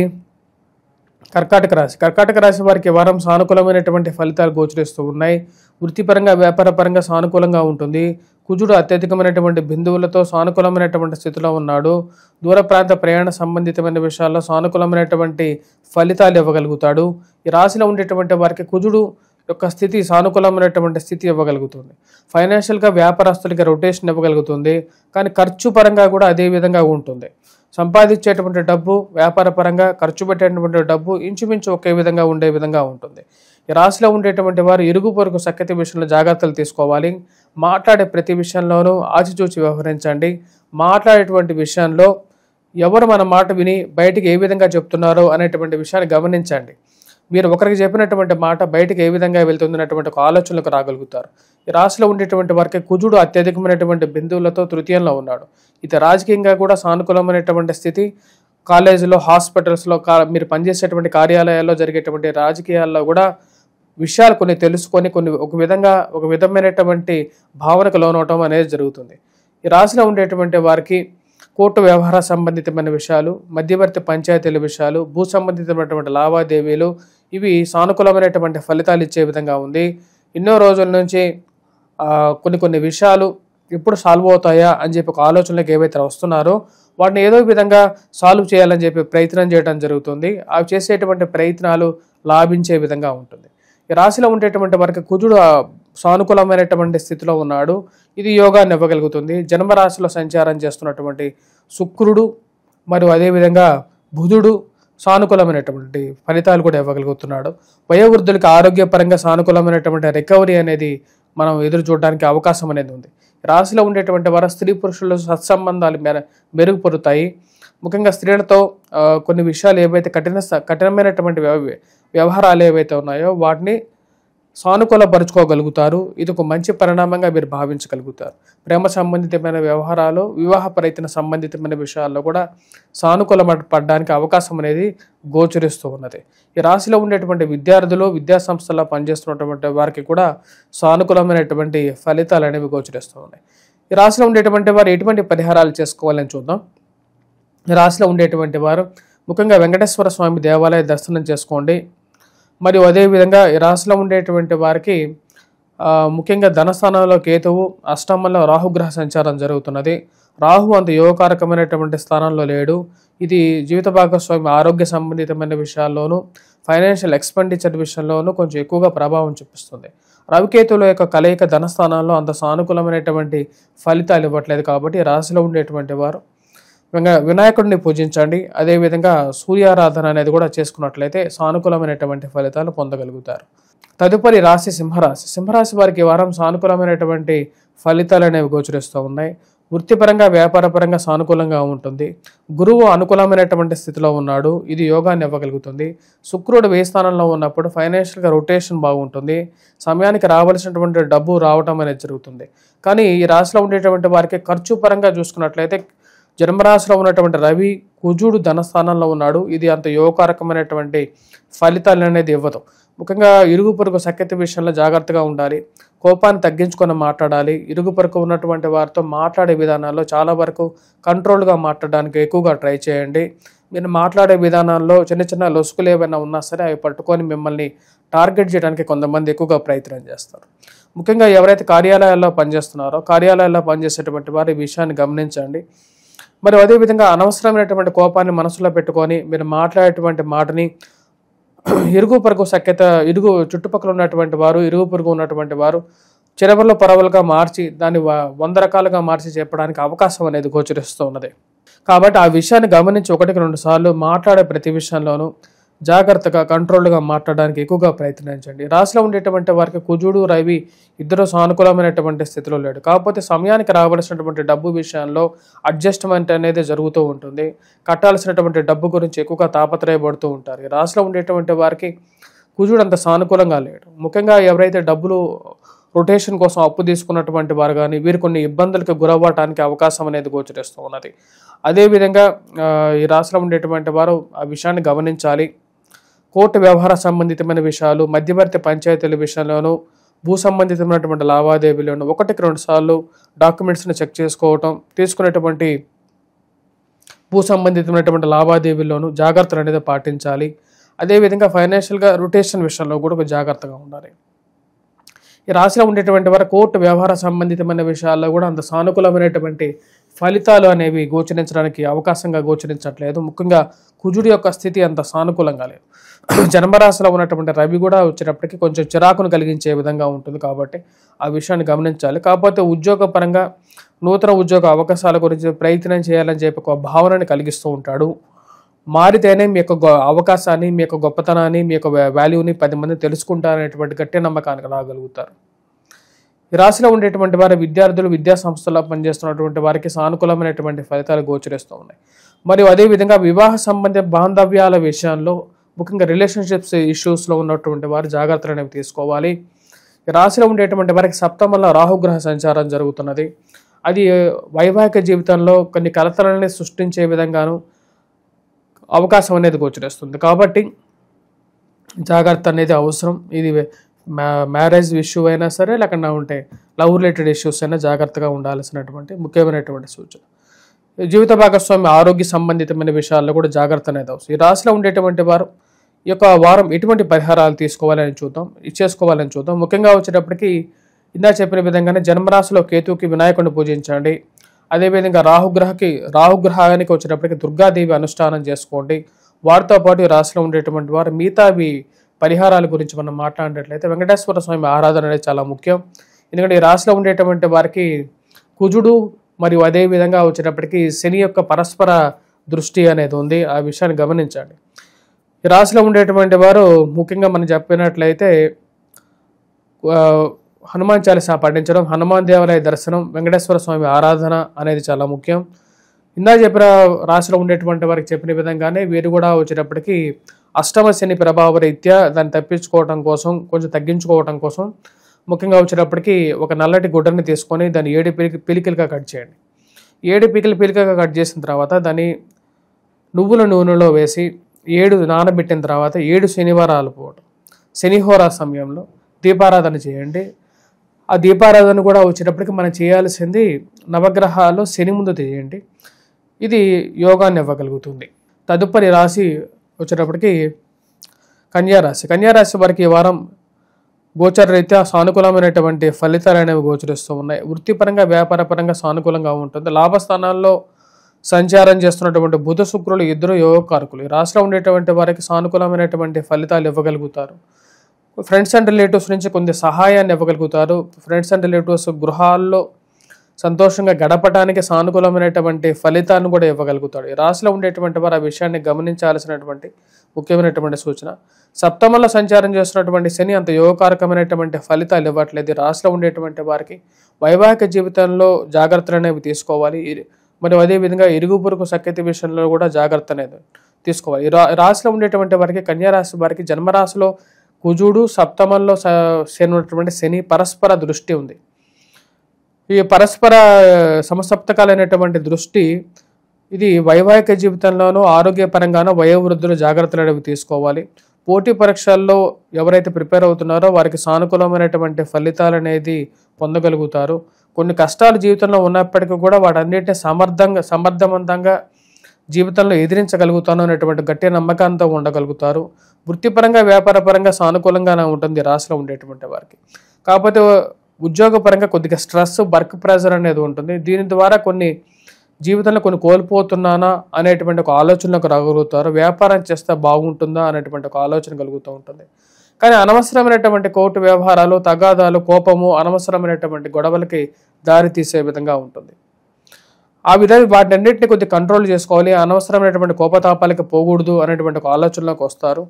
కర్కాటక రాశి. కర్కాటక రాశి వారికి వారం సానుకూలమైనటువంటి ఫలితాలు గోచరిస్తూ ఉన్నాయి. వృత్తిపరంగా, వ్యాపారపరంగా సానుకూలంగా ఉంటుంది. కుజుడు అత్యధికమైనటువంటి బిందువులతో సానుకూలమైనటువంటి స్థితిలో ఉన్నాడు. దూర ప్రాంత ప్రయాణ సంబంధితమైన విషయాల్లో సానుకూలమైనటువంటి ఫలితాలు ఇవ్వగలుగుతాడు. ఈ రాశిలో ఉండేటువంటి వారికి కుజుడు యొక్క స్థితి సానుకూలమైనటువంటి స్థితి ఇవ్వగలుగుతుంది. ఫైనాన్షియల్గా వ్యాపారస్తులకి రొటేషన్ ఇవ్వగలుగుతుంది. కానీ ఖర్చు పరంగా కూడా అదే విధంగా ఉంటుంది. సంపాదించేటువంటి డబ్బు, వ్యాపార పరంగా ఖర్చు పెట్టేటువంటి డబ్బు ఇంచుమించు ఒకే విధంగా ఉండే విధంగా ఉంటుంది. ఈ రాశిలో ఉండేటువంటి వారు ఇరుగు పొరుగు సఖ్యత విషయంలో జాగ్రత్తలు తీసుకోవాలి. మాట్లాడే ప్రతి విషయంలోనూ ఆచితూచి వ్యవహరించండి. మాట్లాడేటువంటి విషయంలో ఎవరు మన మాట విని బయటికి ఏ విధంగా చెప్తున్నారో అనేటువంటి విషయాన్ని గమనించండి. మీరు ఒకరికి చెప్పినటువంటి మాట బయటకు ఏ విధంగా వెళ్తుందన్నటువంటి ఒక ఆలోచనలకు రాగలుగుతారు. ఈ రాశిలో ఉండేటువంటి వారికి కుజుడు అత్యధికమైనటువంటి బిందువులతో తృతీయంలో ఉన్నాడు. ఇది రాజకీయంగా కూడా సానుకూలమైనటువంటి స్థితి. కాలేజీలో, హాస్పిటల్స్లో, మీరు పనిచేసేటువంటి కార్యాలయాల్లో జరిగేటువంటి రాజకీయాల్లో కూడా విషయాలు కొన్ని తెలుసుకొని ఒక విధమైనటువంటి భావనకు లోనవటం అనేది జరుగుతుంది. ఈ రాశిలో ఉండేటువంటి వారికి కోర్టు వ్యవహార సంబంధితమైన విషయాలు, మధ్యవర్తి పంచాయతీల విషయాలు, భూ సంబంధితమైనటువంటి లావాదేవీలు ఇవి సానుకూలమైనటువంటి ఫలితాలు ఇచ్చే విధంగా ఉంది. ఎన్నో రోజుల నుంచి కొన్ని విషయాలు ఎప్పుడు సాల్వ్ అవుతాయా అని చెప్పి ఒక ఆలోచనలకు ఏవైతే వస్తున్నారో వాటిని ఏదో విధంగా సాల్వ్ చేయాలని చెప్పి ప్రయత్నం చేయడం జరుగుతుంది. అవి చేసేటువంటి ప్రయత్నాలు లాభించే విధంగా ఉంటుంది. ఈ రాశిలో ఉండేటువంటి వారికి కుజుడు సానుకూలమైనటువంటి స్థితిలో ఉన్నాడు. ఇది యోగాన్ని ఇవ్వగలుగుతుంది. జన్మరాశిలో సంచారం చేస్తున్నటువంటి శుక్రుడు మరియు అదేవిధంగా బుధుడు సానుకూలమైనటువంటి ఫలితాలు కూడా ఇవ్వగలుగుతున్నాడు. వయోవృద్ధులకు ఆరోగ్యపరంగా సానుకూలమైనటువంటి రికవరీ అనేది మనం ఎదురు చూడడానికి అవకాశం అనేది ఉంది. రాశిలో ఉండేటువంటి వారు స్త్రీ పురుషుల సత్సంబంధాలు మెరుగుపరుతాయి. ముఖ్యంగా స్త్రీలతో కొన్ని విషయాలు ఏవైతే కఠినమైనటువంటి వ్యవహారాలు ఏవైతే ఉన్నాయో వాటిని సానుకూలపరుచుకోగలుగుతారు. ఇది ఒక మంచి పరిణామంగా మీరు భావించగలుగుతారు. ప్రేమ సంబంధితమైన వ్యవహారాలు, వివాహ ప్రయత్న సంబంధితమైన విషయాల్లో కూడా సానుకూల పడడానికి అవకాశం అనేది గోచరిస్తూ ఉన్నది. ఈ రాశిలో ఉండేటువంటి విద్యార్థులు, విద్యా సంస్థల్లో పనిచేస్తున్నటువంటి వారికి కూడా సానుకూలమైనటువంటి ఫలితాలు అనేవి గోచరిస్తూ ఉన్నాయి. ఈ రాశిలో ఉండేటువంటి వారు ఎటువంటి పరిహారాలు చేసుకోవాలని చూద్దాం. ఈ రాశిలో ఉండేటువంటి వారు ముఖ్యంగా వెంకటేశ్వర స్వామి దేవాలయ దర్శనం చేసుకోండి. మరియు అదేవిధంగా ఈ రాశిలో ఉండేటువంటి వారికి ముఖ్యంగా ధనస్థానంలో కేతువు, అష్టమంలో రాహుగ్రహ సంచారం జరుగుతున్నది. రాహు అంత యోగకారకమైనటువంటి స్థానంలో లేడు. ఇది జీవిత భాగస్వామి ఆరోగ్య సంబంధితమైన విషయాల్లోనూ ఫైనాన్షియల్ ఎక్స్పెండిచర్ విషయంలోనూ కొంచెం ఎక్కువగా ప్రభావం చూపిస్తుంది. రవికేతుల యొక్క కలయిక ధనస్థానాల్లో అంత సానుకూలమైనటువంటి ఫలితాలు ఇవ్వట్లేదు. కాబట్టి రాశిలో ఉండేటువంటి వారు వినాయకుడిని పూజించండి. అదేవిధంగా సూర్యారాధన అనేది కూడా చేసుకున్నట్లయితే సానుకూలమైనటువంటి ఫలితాలు పొందగలుగుతారు. తదుపరి రాశి సింహరాశి. సింహరాశి వారికి ఈ వారం సానుకూలమైనటువంటి ఫలితాలు అనేవి గోచరిస్తూ ఉన్నాయి. వృత్తిపరంగా వ్యాపారపరంగా సానుకూలంగా ఉంటుంది. గురువు అనుకూలమైనటువంటి స్థితిలో ఉన్నాడు. ఇది యోగాన్ని ఇవ్వగలుగుతుంది. శుక్రుడు వ్యయ స్థానంలో ఉన్నప్పుడు ఫైనాన్షియల్గా రొటేషన్ బాగుంటుంది. సమయానికి రావాల్సినటువంటి డబ్బు రావటం అనేది జరుగుతుంది. కానీ ఈ రాశిలో ఉండేటువంటి వారికి ఖర్చు పరంగా చూసుకున్నట్లయితే జన్మరాశిలో ఉన్నటువంటి రవి కుజుడు ధనస్థానంలో ఉన్నాడు. ఇది అంత యోగకారకమైనటువంటి ఫలితాలు అనేది ఇవ్వదు. ముఖ్యంగా ఇరుగు పొరుగు సఖ్యత విషయంలో జాగ్రత్తగా ఉండాలి. కోపాన్ని తగ్గించుకొని మాట్లాడాలి. ఇరుగు పొరుగు ఉన్నటువంటి వారితో మాట్లాడే విధానాల్లో చాలా వరకు కంట్రోల్గా మాట్లాడడానికి ఎక్కువగా ట్రై చేయండి. మీరు మాట్లాడే విధానాల్లో చిన్న చిన్న లొసుకులు ఏమైనా ఉన్నా సరే అవి పట్టుకొని మిమ్మల్ని టార్గెట్ చేయడానికి కొంతమంది ఎక్కువగా ప్రయత్నం చేస్తారు. ముఖ్యంగా ఎవరైతే కార్యాలయాల్లో పనిచేస్తున్నారో కార్యాలయాల్లో పనిచేసేటువంటి వారు ఈ విషయాన్ని గమనించండి. మరి అదేవిధంగా అనవసరమైనటువంటి కోపాన్ని మనసులో పెట్టుకొని మీరు మాట్లాడేటువంటి మాటని ఇరుగు పొరుగు సఖ్యత చుట్టుపక్కల ఉన్నటువంటి వారు ఇరుగు పొరుగు ఉన్నటువంటి వారు చిరవల్లో పరవలుగా మార్చి దాన్ని 100 రకాలుగా మార్చి చెప్పడానికి అవకాశం అనేది గోచరిస్తూ ఉన్నది. కాబట్టి ఆ విషయాన్ని గమనించి 1-2 సార్లు మాట్లాడే ప్రతి విషయంలోనూ జాగ్రత్తగా కంట్రోల్గా మాట్లాడడానికి ఎక్కువగా ప్రయత్నించండి. రాశిలో ఉండేటువంటి వారికి కుజుడు రవి ఇద్దరు సానుకూలమైనటువంటి స్థితిలో లేడు. కాకపోతే సమయానికి రావాల్సినటువంటి డబ్బు విషయంలో అడ్జస్ట్మెంట్ అనేది జరుగుతూ ఉంటుంది. కట్టాల్సినటువంటి డబ్బు గురించి ఎక్కువగా తాపత్రయపడుతూ ఉంటారు. ఈ రాశిలో ఉండేటువంటి వారికి కుజుడు అంత సానుకూలంగా లేడు. ముఖ్యంగా ఎవరైతే డబ్బులు రొటేషన్ కోసం అప్పు తీసుకున్నటువంటి వారు కానీ వీరు కొన్ని ఇబ్బందులకు గురవ్వటానికి అవకాశం అనేది గోచరిస్తూ ఉన్నది. అదేవిధంగా ఈ రాశిలో ఉండేటువంటి వారు ఆ విషయాన్ని గమనించాలి. కోర్టు వ్యవహార సంబంధితమైన విషయాలు, మధ్యవర్తి పంచాయతీల విషయంలోనూ భూ సంబంధితమైనటువంటి లావాదేవీలను 1-2 సార్లు డాక్యుమెంట్స్ని చెక్ చేసుకోవటం, తీసుకునేటువంటి భూ సంబంధితమైనటువంటి లావాదేవీల్లోనూ జాగ్రత్తలు అనేది పాటించాలి. అదేవిధంగా ఫైనాన్షియల్గా రొటేషన్ విషయంలో కూడా ఒక జాగ్రత్తగా ఉండాలి. ఈ రాశిలో ఉండేటువంటి వారు కోర్టు వ్యవహార సంబంధితమైన విషయాల్లో కూడా అంత సానుకూలమైనటువంటి ఫలితాలు అనేవి గోచరించడానికి అవకాశంగా గోచరించట్లేదు. ముఖ్యంగా కుజుడి యొక్క స్థితి అంత సానుకూలంగా లేదు. జన్మరాశిలో ఉన్నటువంటి రవి కూడా వచ్చేటప్పటికి కొంచెం చిరాకును కలిగించే విధంగా ఉంటుంది. కాబట్టి ఆ విషయాన్ని గమనించాలి. కాకపోతే ఉద్యోగపరంగా నూతన ఉద్యోగ అవకాశాల గురించి ప్రయత్నం చేయాలని చెప్పి ఒక భావనని కలిగిస్తూ ఉంటాడు. మారితేనే మీ యొక్క అవకాశాన్ని, మీ యొక్క గొప్పతనాన్ని, మీ యొక్క వాల్యూని 10 మంది తెలుసుకుంటారనేటువంటి గట్టి నమ్మకానికి రాగలుగుతారు. ఈ రాశిలో ఉండేటువంటి వారి విద్యార్థులు విద్యా సంస్థల్లో పనిచేస్తున్నటువంటి వారికి సానుకూలమైనటువంటి ఫలితాలు గోచరిస్తూ ఉన్నాయి. మరియు అదేవిధంగా వివాహ సంబంధ బాంధవ్యాల విషయంలో ముఖ్యంగా రిలేషన్షిప్స్ ఇష్యూస్లో ఉన్నటువంటి వారు జాగ్రత్తలు అనేవి తీసుకోవాలి. ఈ రాశిలో ఉండేటువంటి వారికి సప్తమంలో రాహుగ్రహ సంచారం జరుగుతున్నది. అది వైవాహిక జీవితంలో కొన్ని కలతలని సృష్టించే విధంగాను అవకాశం అనేది గోచరిస్తుంది. కాబట్టి జాగ్రత్త అనేది అవసరం. ఇది మ్యారేజ్ ఇష్యూ అయినా సరే లేకుండా ఉంటే లవ్ రిలేటెడ్ ఇష్యూస్ అయినా జాగ్రత్తగా ఉండాల్సినటువంటి ముఖ్యమైనటువంటి సూచన. జీవిత భాగస్వామి ఆరోగ్య సంబంధితమైన విషయాల్లో కూడా జాగ్రత్త అనేది అవసరం. ఈ రాశిలో ఉండేటువంటి వారు ఈ యొక్క వారం ఎటువంటి పరిహారాలు చేసుకోవాలని చూద్దాం. ముఖ్యంగా వచ్చేటప్పటికి ఇందా చెప్పిన విధంగానే జన్మరాశిలో కేతువుకి వినాయకుడిని పూజించండి. అదేవిధంగా రాహుగ్రహానికి వచ్చేటప్పటికి దుర్గాదేవి అనుష్ఠానం చేసుకోండి. వారితో పాటు ఈ రాశిలో ఉండేటువంటి వారు మిగతావి పరిహారాల గురించి మనం మాట్లాడినట్లయితే వెంకటేశ్వర స్వామి ఆరాధన అనేది చాలా ముఖ్యం. ఎందుకంటే ఈ రాశిలో ఉండేటువంటి వారికి కుజుడు మరియు అదేవిధంగా వచ్చేటప్పటికి శని యొక్క పరస్పర దృష్టి అనేది ఉంది. ఆ విషయాన్ని గమనించండి. ఈ రాశిలో ఉండేటువంటి వారు ముఖ్యంగా మనం చెప్పినట్లయితే హనుమాన్ చాలీసా పఠించడం, హనుమాన్ దేవాలయ దర్శనం, వెంకటేశ్వర స్వామి ఆరాధన అనేది చాలా ముఖ్యం. ఇందా చెప్పిన రాశిలో ఉండేటువంటి వారికి చెప్పిన విధంగానే వీరు కూడా వచ్చేటప్పటికి అష్టమ శని ప్రభావ రీత్యా దాన్ని కొంచెం తగ్గించుకోవటం కోసం ముఖ్యంగా వచ్చేటప్పటికి ఒక నల్లటి గుడ్డని తీసుకొని దాన్ని 7 పిలికలుగా కట్ చేయండి. 7 పిలికలుగా కట్ చేసిన తర్వాత దాన్ని నువ్వుల నూనెలో వేసి 7 నానబెట్టిన తర్వాత 7 శనివారాలు పోవటం, శనిహోరా సమయంలో దీపారాధన చేయండి. ఆ దీపారాధన కూడా వచ్చేటప్పటికి మనం చేయాల్సింది నవగ్రహాలు శని ముందు చేయండి. ఇది యోగాన్ని ఇవ్వగలుగుతుంది. తదుపరి రాశి వచ్చేటప్పటికి కన్యారాశి వారికి ఈ వారం గోచర రీత్యా సానుకూలమైనటువంటి ఫలితాలు అనేవి గోచరిస్తూ ఉన్నాయి. వృత్తిపరంగా వ్యాపారపరంగా సానుకూలంగా ఉంటుంది. లాభస్థానాల్లో సంచారం చేస్తున్నటువంటి బుధ శుక్రులు ఇద్దరు యోగకారకులు. ఈ రాశిలో ఉండేటువంటి వారికి సానుకూలమైనటువంటి ఫలితాలు ఇవ్వగలుగుతారు. ఫ్రెండ్స్ అండ్ రిలేటివ్స్ నుంచి కొంత సహాయాన్ని ఇవ్వగలుగుతారు. ఫ్రెండ్స్ అండ్ రిలేటివ్స్ గృహాల్లో సంతోషంగా గడపడానికి సానుకూలమైనటువంటి ఫలితాన్ని కూడా ఇవ్వగలుగుతాడు. ఈ రాశిలో ఉండేటువంటి వారు ఆ విషయాన్ని గమనించాల్సినటువంటి ముఖ్యమైనటువంటి సూచన. సప్తమంలో సంచారం చేస్తున్నటువంటి శని అంత యోగకారకమైనటువంటి ఫలితాలు ఇవ్వట్లేదు. ఈ రాశిలో ఉండేటువంటి వారికి వైవాహిక జీవితంలో జాగ్రత్తలు అనేవి తీసుకోవాలి. మరియు అదేవిధంగా ఇరుగు పొరుగు సఖ్యత విషయంలో కూడా జాగ్రత్త అనేది తీసుకోవాలి. ఈ రాశిలో ఉండేటువంటి వారికి కన్యారాశి వారికి జన్మరాశిలో కుజుడు, సప్తమంలో ఉన్నటువంటి శని పరస్పర దృష్టి ఉంది. ఈ పరస్పర సమసప్తకాలైనటువంటి దృష్టి ఇది వైవాహిక జీవితంలోనూ ఆరోగ్యపరంగానూ వయోవృద్ధులు జాగ్రత్తలు అనేవి తీసుకోవాలి. పోటీ పరీక్షల్లో ఎవరైతే ప్రిపేర్ అవుతున్నారో వారికి సానుకూలమైనటువంటి ఫలితాలు అనేది పొందగలుగుతారు. కొన్ని కష్టాలు జీవితంలో ఉన్నప్పటికీ కూడా వాటన్నిటిని సమర్థవంతంగా జీవితంలో ఎదిరించగలుగుతాను అనేటువంటి గట్టి నమ్మకంతో ఉండగలుగుతారు. వృత్తిపరంగా వ్యాపారపరంగా సానుకూలంగానే ఉంటుంది రాశిలో ఉండేటువంటి వారికి. కాకపోతే ఉద్యోగపరంగా కొద్దిగా స్ట్రెస్, వర్క్ ప్రెజర్ అనేది ఉంటుంది. దీని ద్వారా జీవితంలో కొన్ని కోల్పోతున్నానా అనేటువంటి ఒక ఆలోచనలకు రాగలుగుతారు. వ్యాపారం చేస్తే బాగుంటుందా అనేటువంటి ఒక ఆలోచన కలుగుతూ ఉంటుంది. కానీ అనవసరమైనటువంటి కోర్టు వ్యవహారాలు, తగాదాలు, కోపము అనవసరమైనటువంటి గొడవలకి దారి తీసే విధంగా ఉంటుంది. ఆ విధంగా వాటిని అన్నింటినీ కొద్దిగా కంట్రోల్ చేసుకోవాలి. అనవసరమైనటువంటి కోపతాపాలకి పోకూడదు అనేటువంటి ఒక ఆలోచనలోకి వస్తారు.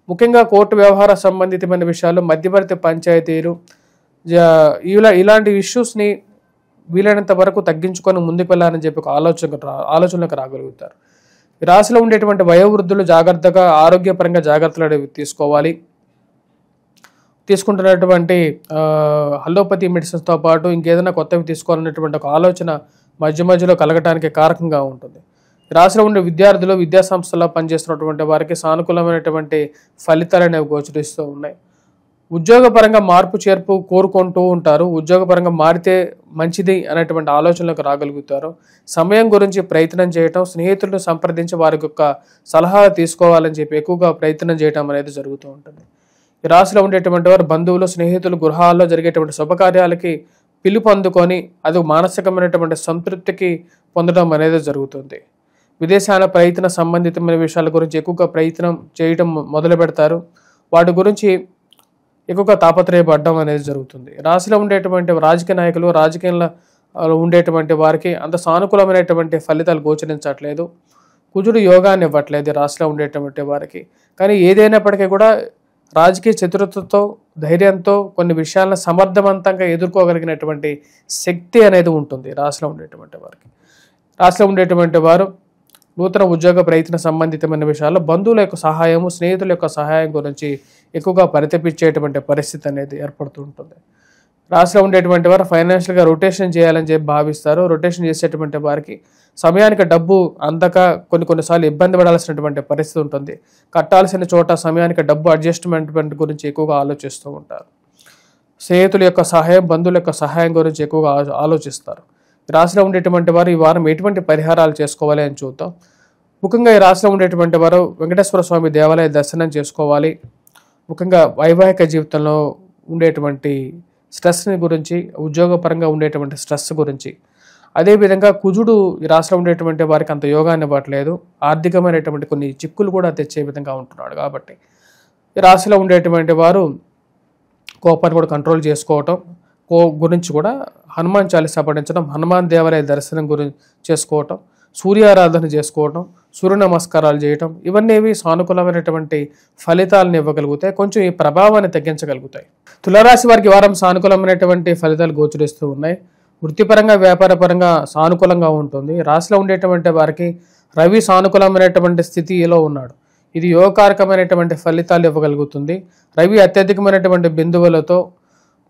ముఖ్యంగా కోర్టు వ్యవహార సంబంధితమైన విషయాలు, మధ్యవర్తి పంచాయతీలు ఇలాంటి ఇష్యూస్ని వీలైనంత వరకు తగ్గించుకొని ముందుకు వెళ్ళాలని చెప్పి ఒక ఆలోచనలకు రాగలుగుతారు. ఈ రాశిలో ఉండేటువంటి వయోవృద్ధులు జాగ్రత్తగా ఆరోగ్యపరంగా జాగ్రత్తలు అనేవి తీసుకోవాలి. తీసుకుంటున్నటువంటి అలోపతి మెడిసిన్స్తో పాటు ఇంకేదైనా కొత్తవి తీసుకోవాలనేటువంటి ఒక ఆలోచన మధ్యలో కలగటానికి కారకంగా ఉంటుంది. రాశిలో ఉండే విద్యార్థులు, విద్యా సంస్థల్లో పనిచేస్తున్నటువంటి వారికి సానుకూలమైనటువంటి ఫలితాలు అనేవి గోచరిస్తూ ఉన్నాయి. ఉద్యోగపరంగా మార్పు చేర్పు కోరుకుంటూ ఉంటారు. ఉద్యోగపరంగా మారితే మంచిది అనేటువంటి ఆలోచనలకు రాగలుగుతారు. సమయం గురించి ప్రయత్నం చేయటం, స్నేహితులను సంప్రదించి వారి యొక్క సలహాలు తీసుకోవాలని చెప్పి ఎక్కువగా ప్రయత్నం చేయటం అనేది జరుగుతూ ఉంటుంది. ఈ రాశిలో ఉండేటువంటి వారు బంధువులు, స్నేహితులు గృహాల్లో జరిగేటువంటి శుభకార్యాలకి పిలుపు అందుకొని అది మానసికమైనటువంటి సంతృప్తికి పొందడం అనేది జరుగుతుంది. విదేశాల ప్రయత్న సంబంధితమైన విషయాల గురించి ఎక్కువగా ప్రయత్నం చేయటం మొదలు పెడతారు. వాటి గురించి ఎక్కువగా తాపత్రయపడడం అనేది జరుగుతుంది. రాశిలో ఉండేటువంటి రాజకీయ నాయకులు, రాజకీయంలో ఉండేటువంటి వారికి అంత సానుకూలమైనటువంటి ఫలితాలు గోచరించట్లేదు. కుజుడు యోగాన్ని ఇవ్వట్లేదు రాశిలో ఉండేటువంటి వారికి. కానీ ఏదైనప్పటికీ కూడా రాజకీయ చతురతతో, ధైర్యంతో కొన్ని విషయాలను సమర్థవంతంగా ఎదుర్కోగలిగినటువంటి శక్తి అనేది ఉంటుంది రాశిలో ఉండేటువంటి వారికి. రాశిలో ఉండేటువంటి వారు నూతన ఉద్యోగ ప్రయత్న సంబంధితమైన విషయాల్లో బంధువుల యొక్క సహాయము, స్నేహితుల యొక్క సహాయం గురించి ఎక్కువగా పరితపించేటువంటి పరిస్థితి అనేది ఏర్పడుతూ ఉంటుంది. రాశిలో ఉండేటువంటి వారు ఫైనాన్షియల్గా రొటేషన్ చేయాలని చెప్పి భావిస్తారు. రొటేషన్ చేసేటువంటి వారికి సమయానికి డబ్బు అందక కొన్నిసార్లు ఇబ్బంది పడాల్సినటువంటి పరిస్థితి ఉంటుంది. కట్టాల్సిన చోట సమయానికి డబ్బు అడ్జస్ట్మెంట్ గురించి ఎక్కువగా ఆలోచిస్తూ ఉంటారు. స్నేహితుల యొక్క సహాయం, బంధువుల యొక్క సహాయం గురించి ఎక్కువగా ఆలోచిస్తారు. రాశిలో ఉండేటువంటి వారు ఈ వారం ఎటువంటి పరిహారాలు చేసుకోవాలి అని చూద్దాం. ముఖ్యంగా ఈ రాశిలో ఉండేటువంటి వారు వెంకటేశ్వర స్వామి దేవాలయ దర్శనం చేసుకోవాలి. ముఖ్యంగా వైవాహిక జీవితంలో ఉండేటువంటి స్ట్రెస్ని గురించి, ఉద్యోగపరంగా ఉండేటువంటి స్ట్రెస్ గురించి, అదేవిధంగా కుజుడు ఈ రాశిలో ఉండేటువంటి వారికి అంత యోగాన్ని ఇవ్వట్లేదు. ఆర్థికమైనటువంటి కొన్ని చిక్కులు కూడా తెచ్చే విధంగా ఉంటున్నాడు. కాబట్టి ఈ రాశిలో ఉండేటువంటి వారు కోపాన్ని కూడా కంట్రోల్ చేసుకోవటం గురించి కూడా హనుమాన్ చాలీసా పఠించడం, హనుమాన్ దేవాలయ దర్శనం గురించి చేసుకోవటం, సూర్యారాధన చేసుకోవటం, సూర్య నమస్కారాలు చేయటం, ఇవన్నీ సానుకూలమైనటువంటి ఫలితాలను ఇవ్వగలుగుతాయి. కొంచెం ఈ ప్రభావాన్ని తగ్గించగలుగుతాయి. తులారాశి వారికి వారం సానుకూలమైనటువంటి ఫలితాలు గోచరిస్తూ ఉన్నాయి. వృత్తిపరంగా, వ్యాపారపరంగా సానుకూలంగా ఉంటుంది. రాశిలో ఉండేటువంటి వారికి రవి సానుకూలమైనటువంటి స్థితిలో ఉన్నాడు. ఇది యోగకారకమైనటువంటి ఫలితాలు ఇవ్వగలుగుతుంది. రవి అత్యధికమైనటువంటి బిందువులతో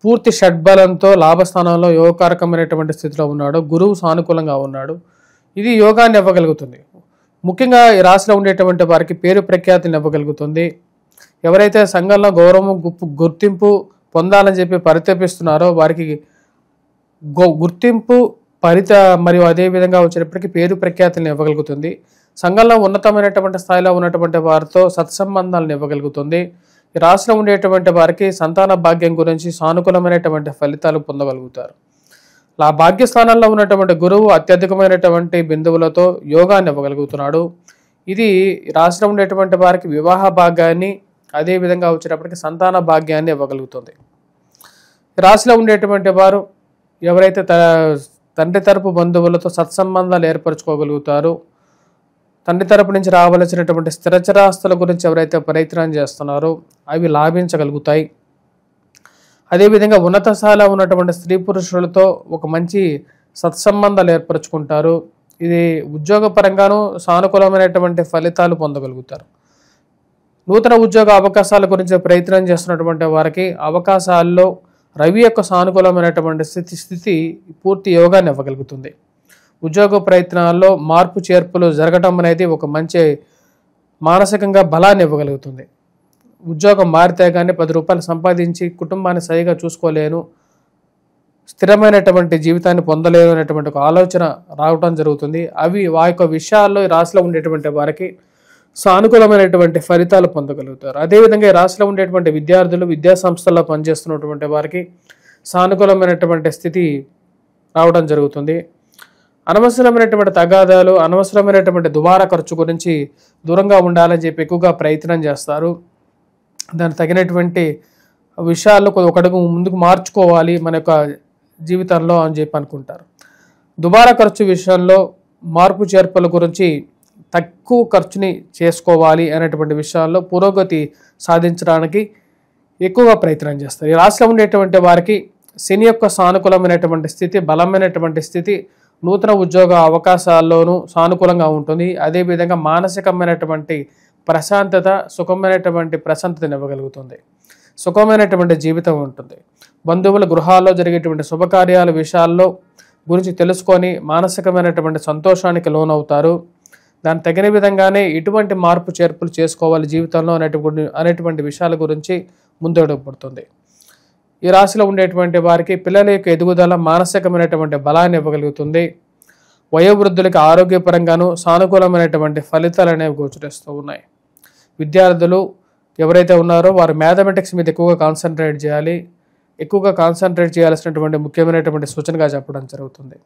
పూర్తి షడ్బలంతో లాభస్థానంలో యోగకారకమైనటువంటి స్థితిలో ఉన్నాడు. గురువు సానుకూలంగా ఉన్నాడు. ఇది యోగాన్ని ఇవ్వగలుగుతుంది. ముఖ్యంగా ఈ రాశిలో ఉండేటువంటి వారికి పేరు ప్రఖ్యాతిని ఇవ్వగలుగుతుంది. ఎవరైతే సంఘంలో గౌరవం, గుర్తింపు పొందాలని చెప్పి పరితపిస్తున్నారో వారికి గుర్తింపు మరియు అదేవిధంగా వచ్చేటప్పటికీ పేరు ప్రఖ్యాతులను ఇవ్వగలుగుతుంది. సంఘంలో ఉన్నతమైనటువంటి స్థాయిలో ఉన్నటువంటి వారితో సత్సంబంధాలను ఇవ్వగలుగుతుంది. ఈ రాశిలో ఉండేటువంటి వారికి సంతాన భాగ్యం గురించి సానుకూలమైనటువంటి ఫలితాలు పొందగలుగుతారు. ఆ భాగ్యస్థానంలో ఉన్నటువంటి గురువు అత్యధికమైనటువంటి బిందువులతో యోగాన్ని ఇవ్వగలుగుతున్నాడు. ఇది రాశిలో ఉండేటువంటి వారికి వివాహ భాగ్యాన్ని, అదేవిధంగా వచ్చేటప్పటికి సంతాన భాగ్యాన్ని ఇవ్వగలుగుతుంది. రాశిలో ఉండేటువంటి వారు ఎవరైతే తండ్రి తరపు బంధువులతో సత్సంబంధాలు ఏర్పరచుకోగలుగుతారో, తండ్రి తరపు నుంచి రావలసినటువంటి స్థిరచరాస్తుల గురించి ఎవరైతే ప్రయత్నం చేస్తున్నారో అవి లాభించగలుగుతాయి. అదేవిధంగా ఉన్నత స్థాయిలో ఉన్నటువంటి స్త్రీ పురుషులతో ఒక మంచి సత్సంబంధాలు ఏర్పరచుకుంటారు. ఇది ఉద్యోగపరంగానూ సానుకూలమైనటువంటి ఫలితాలు పొందగలుగుతారు. నూతన ఉద్యోగ అవకాశాల గురించి ప్రయత్నం చేస్తున్నటువంటి వారికి అవకాశాల్లో రవి యొక్క సానుకూలమైనటువంటి స్థితి పూర్తి యోగాన్ని ఇవ్వగలుగుతుంది. ఉద్యోగ ప్రయత్నాల్లో మార్పు చేర్పులు జరగడం అనేది ఒక మంచి మానసికంగా బలాన్ని ఇవ్వగలుగుతుంది. ఉద్యోగం మారితే కానీ 10 రూపాయలు సంపాదించి కుటుంబాన్ని సరిగా చూసుకోలేను, స్థిరమైనటువంటి జీవితాన్ని పొందలేను అనేటువంటి ఒక ఆలోచన రావడం జరుగుతుంది. అవి ఆ యొక్క విషయాల్లో ఈ రాశిలో ఉండేటువంటి వారికి సానుకూలమైనటువంటి ఫలితాలు పొందగలుగుతారు. అదేవిధంగా ఈ రాశిలో ఉండేటువంటి విద్యార్థులు, విద్యా సంస్థల్లో పనిచేస్తున్నటువంటి వారికి సానుకూలమైనటువంటి స్థితి రావడం జరుగుతుంది. అనవసరమైనటువంటి తగాదాలు, అనవసరమైనటువంటి దుబారా ఖర్చు గురించి దూరంగా ఉండాలని చెప్పి ఎక్కువగా ప్రయత్నం చేస్తారు. దానికి తగినటువంటి విషయాల్లో ఒక అడుగు ముందుకు మార్చుకోవాలి మన యొక్క జీవితంలో అని చెప్పి అనుకుంటారు. దుబారా ఖర్చు విషయంలో మార్పు చేర్పుల గురించి తక్కువ ఖర్చుని చేసుకోవాలి అనేటువంటి విషయాల్లో పురోగతి సాధించడానికి ఎక్కువగా ప్రయత్నం చేస్తారు. ఈ రాశిలో ఉండేటువంటి వారికి శని యొక్క సానుకూలమైనటువంటి స్థితి, బలమైనటువంటి స్థితి నూతన ఉద్యోగ అవకాశాల్లోనూ సానుకూలంగా ఉంటుంది. అదేవిధంగా మానసికమైనటువంటి ప్రశాంతత, సుఖమైనటువంటి ప్రశాంతతను ఇవ్వగలుగుతుంది. సుఖమైనటువంటి జీవితం ఉంటుంది. బంధువుల గృహాల్లో జరిగేటువంటి శుభకార్యాల విషయాల్లో గురించి తెలుసుకొని మానసికమైనటువంటి సంతోషానికి లోనవుతారు. దానికి తగిన విధంగానే ఎటువంటి మార్పు చేర్పులు చేసుకోవాలి జీవితంలో అనేటువంటి విషయాల గురించి ముందడుగు పడుతుంది. ఈ రాశిలో ఉండేటువంటి వారికి పిల్లల యొక్క ఎదుగుదల మానసికమైనటువంటి బలాన్ని ఇవ్వగలుగుతుంది. వయోవృద్ధులకి ఆరోగ్యపరంగానూ సానుకూలమైనటువంటి ఫలితాలు అనేవి గోచరిస్తూ ఉన్నాయి. విద్యార్థులు ఎవరైతే ఉన్నారో వారు మ్యాథమెటిక్స్ మీద ఎక్కువగా కాన్సన్ట్రేట్ చేయాలి. ఎక్కువగా కాన్సన్ట్రేట్ చేయాల్సినటువంటి ముఖ్యమైనటువంటి సూచనగా చెప్పడం జరుగుతుంది.